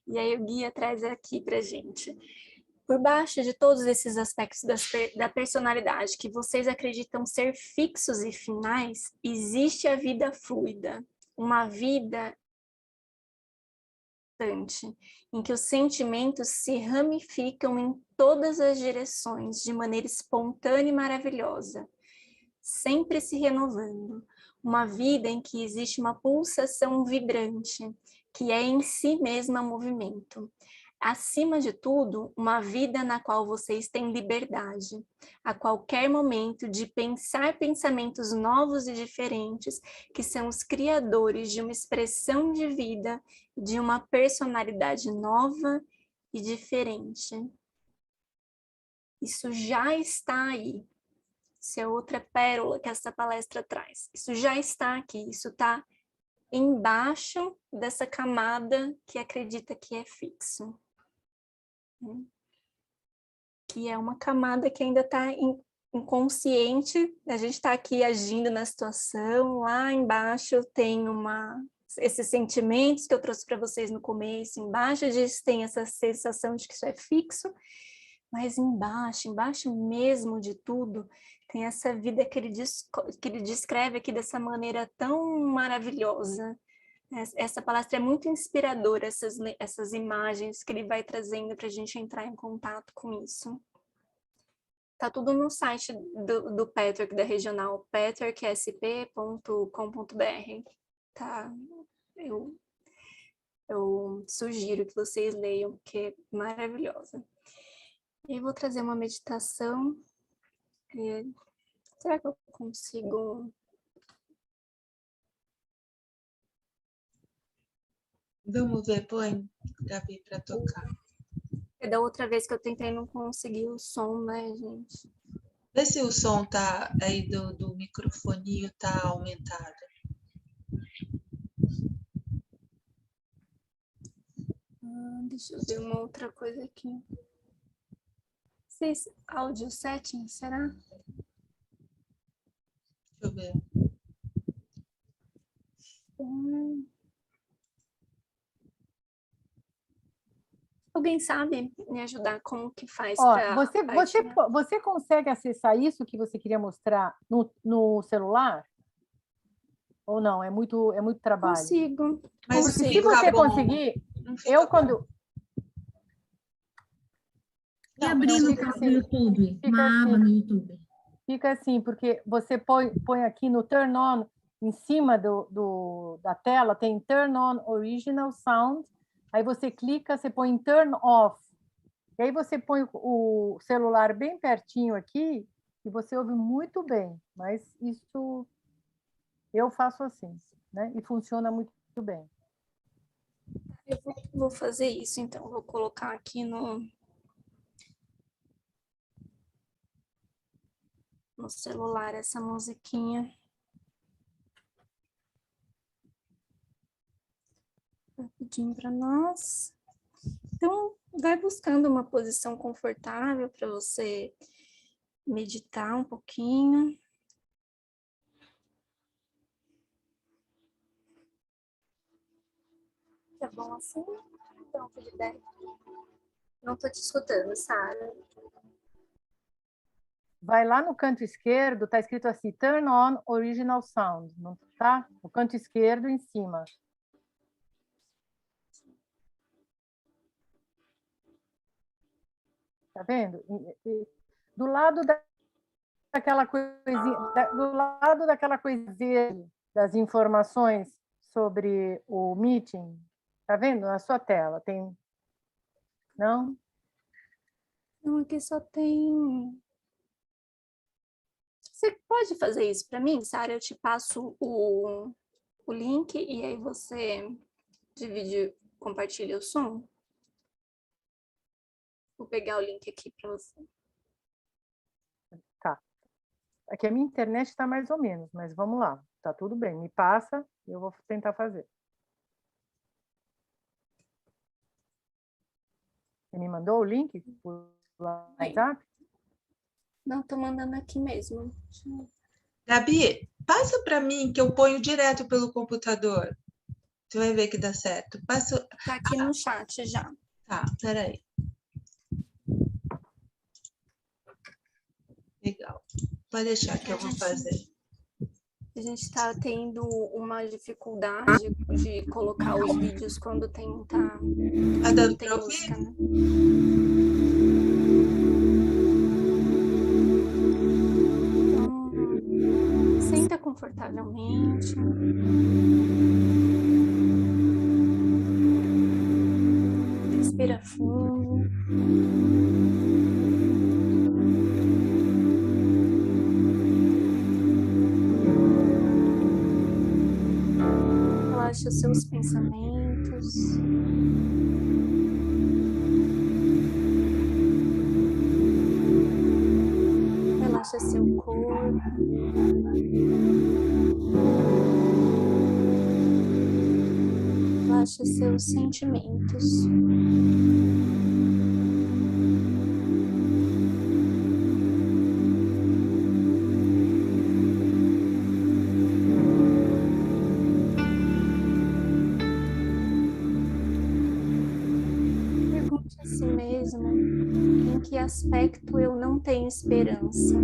E aí o guia traz aqui pra gente. Por baixo de todos esses aspectos da personalidade que vocês acreditam ser fixos e finais, existe a vida fluida, uma vida em que os sentimentos se ramificam em todas as direções de maneira espontânea e maravilhosa, sempre se renovando. Uma vida em que existe uma pulsação vibrante, que é em si mesma movimento. Acima de tudo, uma vida na qual vocês têm liberdade, a qualquer momento, de pensar pensamentos novos e diferentes, que são os criadores de uma expressão de vida, de uma personalidade nova e diferente. Isso já está aí. Isso é outra pérola que essa palestra traz. Isso já está aqui, isso está embaixo dessa camada que acredita que é fixo. Que é uma camada que ainda está inconsciente, a gente está aqui agindo na situação, lá embaixo tem esses sentimentos que eu trouxe para vocês no começo, embaixo disso tem essa sensação de que isso é fixo, mas embaixo mesmo de tudo, tem essa vida que ele descreve aqui dessa maneira tão maravilhosa. Essa palestra é muito inspiradora, essas imagens que ele vai trazendo para a gente entrar em contato com isso. Tá tudo no site do Patchwork da Regional, patchworksp.com.br. Tá? Eu sugiro que vocês leiam, porque é maravilhosa. E vou trazer uma meditação. Será que eu consigo... Vamos ver, põe, Gabi, para tocar. Da outra vez que eu tentei, não consegui o som, né, gente? Vê se o som tá aí do microfoninho tá aumentado. Deixa eu ver uma outra coisa aqui. Áudio setting, será? Deixa eu ver. Alguém sabe me ajudar como que faz Ó, para... você consegue acessar isso que você queria mostrar no celular? Ou não? É muito trabalho? Consigo. Mas Consigo. Se você bom. conseguir, Eu quando... E abrir no YouTube, uma aba no YouTube. Fica assim, porque você põe aqui no Turn On, em cima da tela, tem Turn On Original Sound, aí você clica, você põe em Turn Off, e aí você põe o celular bem pertinho aqui, e você ouve muito bem, mas isso eu faço assim, né? E funciona muito bem. Eu vou fazer isso, então. Vou colocar aqui no celular essa musiquinha. Rapidinho para nós. Então, vai buscando uma posição confortável para você meditar um pouquinho. Tá bom assim? Então, Felipe. Não estou te escutando, Sara. Vai lá no canto esquerdo, está escrito assim, Turn On Original Sound, não tá? No canto esquerdo, em cima. Tá vendo? Do lado daquela coisinha, do lado daquela coisa verde das informações sobre o meeting, tá vendo? Na sua tela tem... Não? Não, aqui só tem... Você pode fazer isso para mim, Sara? Eu te passo o link e aí você divide, compartilha o som. Vou pegar o link aqui para você. Tá. Aqui a minha internet está mais ou menos, mas vamos lá. Tá tudo bem. Me passa e eu vou tentar fazer. Você me mandou o link por WhatsApp? Não, tô mandando aqui mesmo. Gabi, passa para mim que eu ponho direto pelo computador. Você vai ver que dá certo. Passa... Tá aqui no chat já. Tá, peraí. Legal. Pode deixar que eu vou fazer. A gente está tendo uma dificuldade de colocar os vídeos quando tem Tá quando dando tem para música, ouvir? né? Então, senta confortavelmente. Respira fundo. Relaxa os seus pensamentos. Relaxa seu corpo. Relaxa seus sentimentos. Pergunte a si mesmo em que aspecto eu não tenho esperança.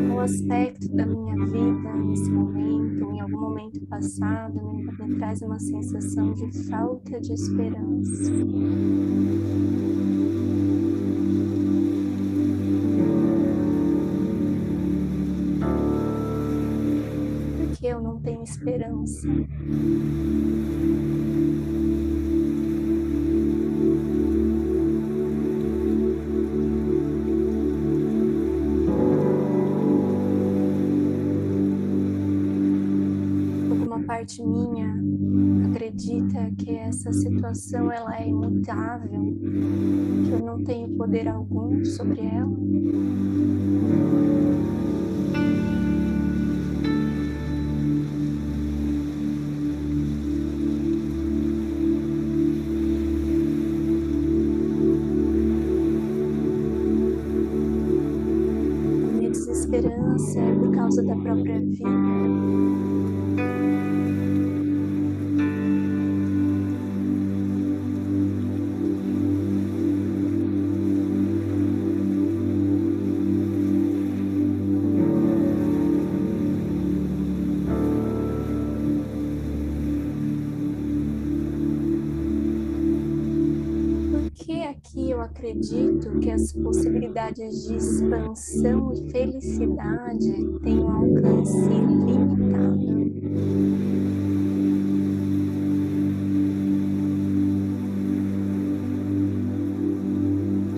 Qual aspecto da minha vida nesse momento, ou em algum momento passado, me traz uma sensação de falta de esperança. Por que eu não tenho esperança? Alguma parte minha acredita que essa situação ela é imutável, que eu não tenho poder algum sobre ela? A minha desesperança é por causa da própria vida. Porque aqui eu acredito que as possibilidades de expansão e felicidade têm um alcance limitado.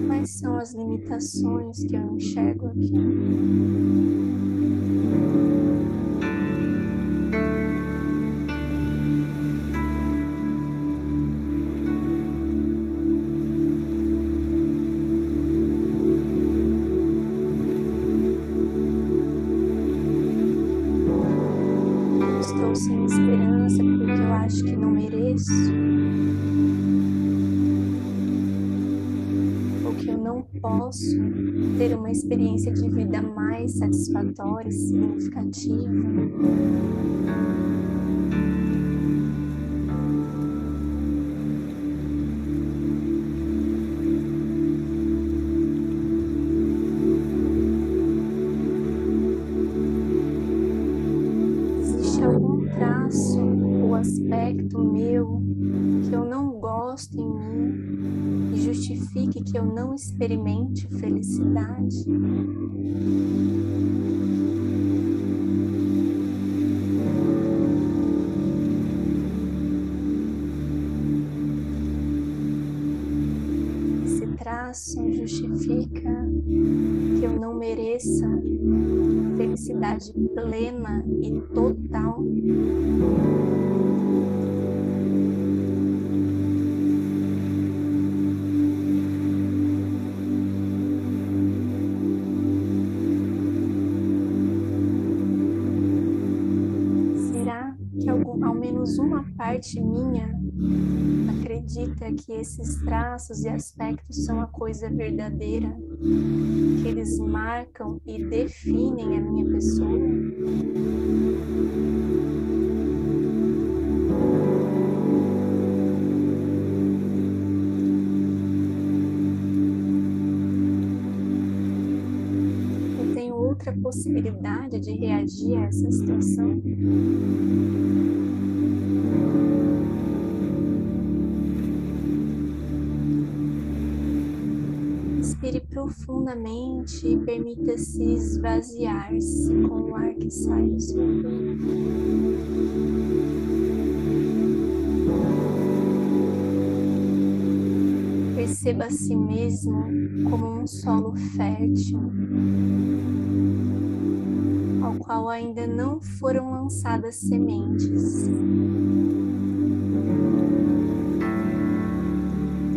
Quais são as limitações que eu enxergo aqui? Estou sem esperança porque eu acho que não mereço, ou que eu não posso ter uma experiência de vida mais satisfatória e significativa. Existe algum traço ou aspecto meu que eu não gosto em mim e justifique que eu não experimente felicidade? Esse traço justifica que eu não mereça felicidade plena e total? Será que ao menos uma parte minha acredita que esses traços e aspectos são a coisa verdadeira, que eles marcam e definem a minha pessoa? possibilidade de reagir a essa situação. Respire profundamente e permita-se esvaziar-se com o ar que sai do seu corpo. Perceba a si mesmo como um solo fértil, ao qual ainda não foram lançadas sementes.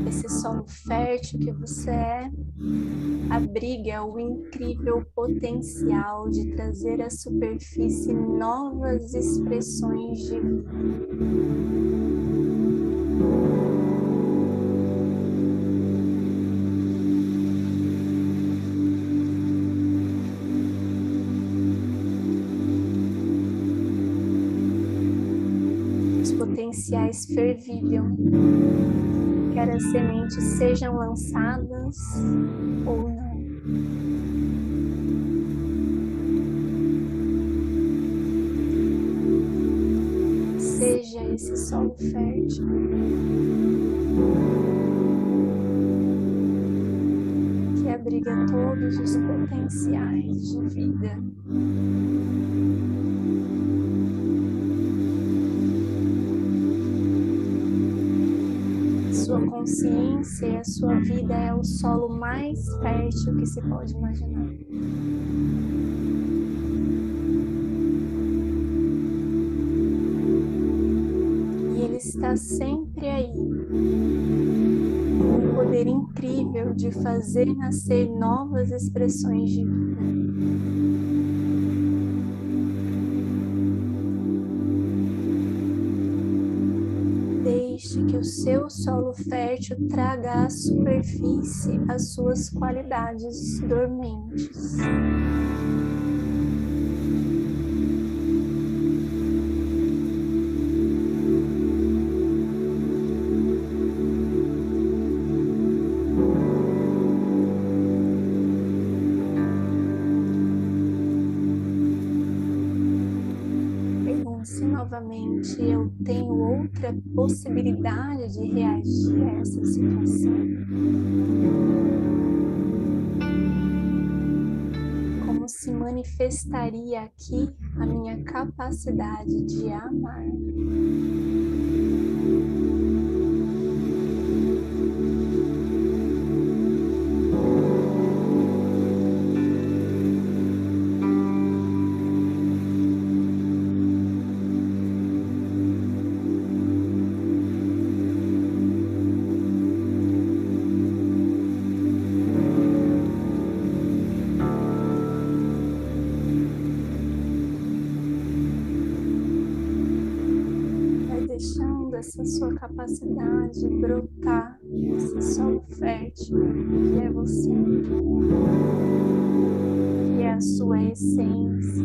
Esse solo fértil que você é, abriga o incrível potencial de trazer à superfície novas expressões de vida. Potenciais fervilham, quer as sementes sejam lançadas ou não. Seja esse solo fértil. Que abriga todos os potenciais de vida. Sua consciência e a sua vida é o solo mais fértil que se pode imaginar. E ele está sempre aí, com um poder incrível de fazer nascer novas expressões de vida. Deixe que o seu solo fértil traga à superfície as suas qualidades dormentes. Pergunte-se novamente: eu tenho outra possibilidade de reagir a essa situação? Como se manifestaria aqui a minha capacidade de amar? Deixando essa sua capacidade brotar nesse solo fértil que é você, que é a sua essência,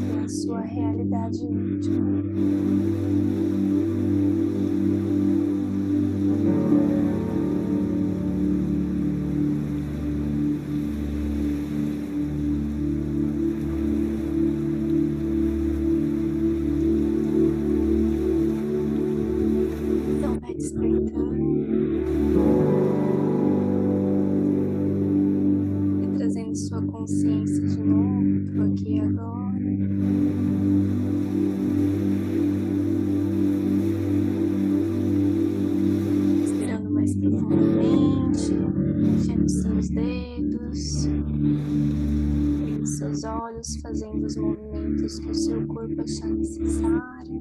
que é a sua realidade íntima. Despertando e trazendo sua consciência de novo pro aqui e agora. Respirando mais profundamente, mexendo seus dedos, abrindo seus olhos, fazendo os movimentos que o seu corpo achar necessário.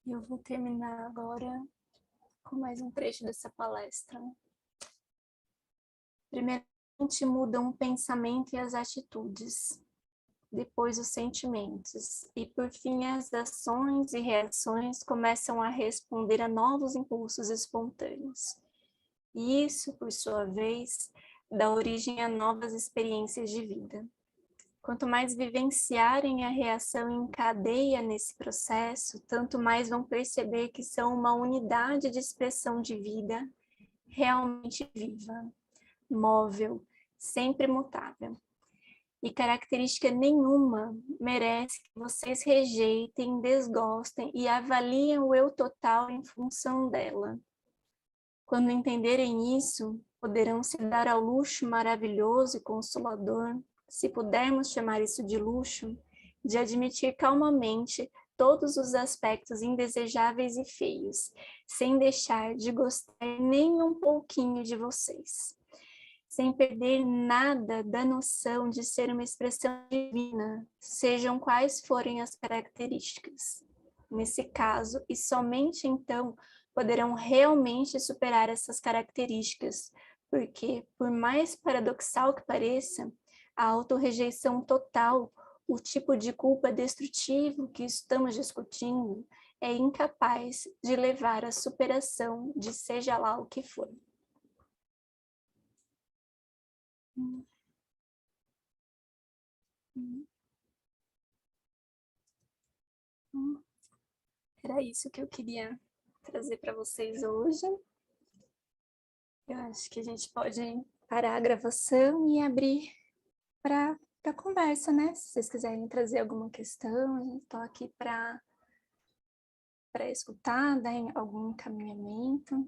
E eu vou terminar agora com mais um trecho dessa palestra. Primeiramente, mudam o pensamento e as atitudes. depois os sentimentos, e por fim as ações e reações começam a responder a novos impulsos espontâneos. E isso, por sua vez, dá origem a novas experiências de vida. Quanto mais vivenciarem a reação em cadeia nesse processo, tanto mais vão perceber que são uma unidade de expressão de vida realmente viva, móvel, sempre mutável. E característica nenhuma merece que vocês rejeitem, desgostem e avaliem o eu total em função dela. Quando entenderem isso, poderão se dar ao luxo maravilhoso e consolador, se pudermos chamar isso de luxo, de admitir calmamente todos os aspectos indesejáveis e feios, sem deixar de gostar nem um pouquinho de vocês, sem perder nada da noção de ser uma expressão divina, sejam quais forem as características. Nesse caso, e somente então, poderão realmente superar essas características, porque, por mais paradoxal que pareça, a autorrejeição total, o tipo de culpa destrutivo que estamos discutindo, é incapaz de levar à superação de seja lá o que for. Era isso que eu queria trazer para vocês hoje. Eu acho que a gente pode parar a gravação e abrir para conversa, né? Se vocês quiserem trazer alguma questão, estou aqui para escutar, dar algum encaminhamento.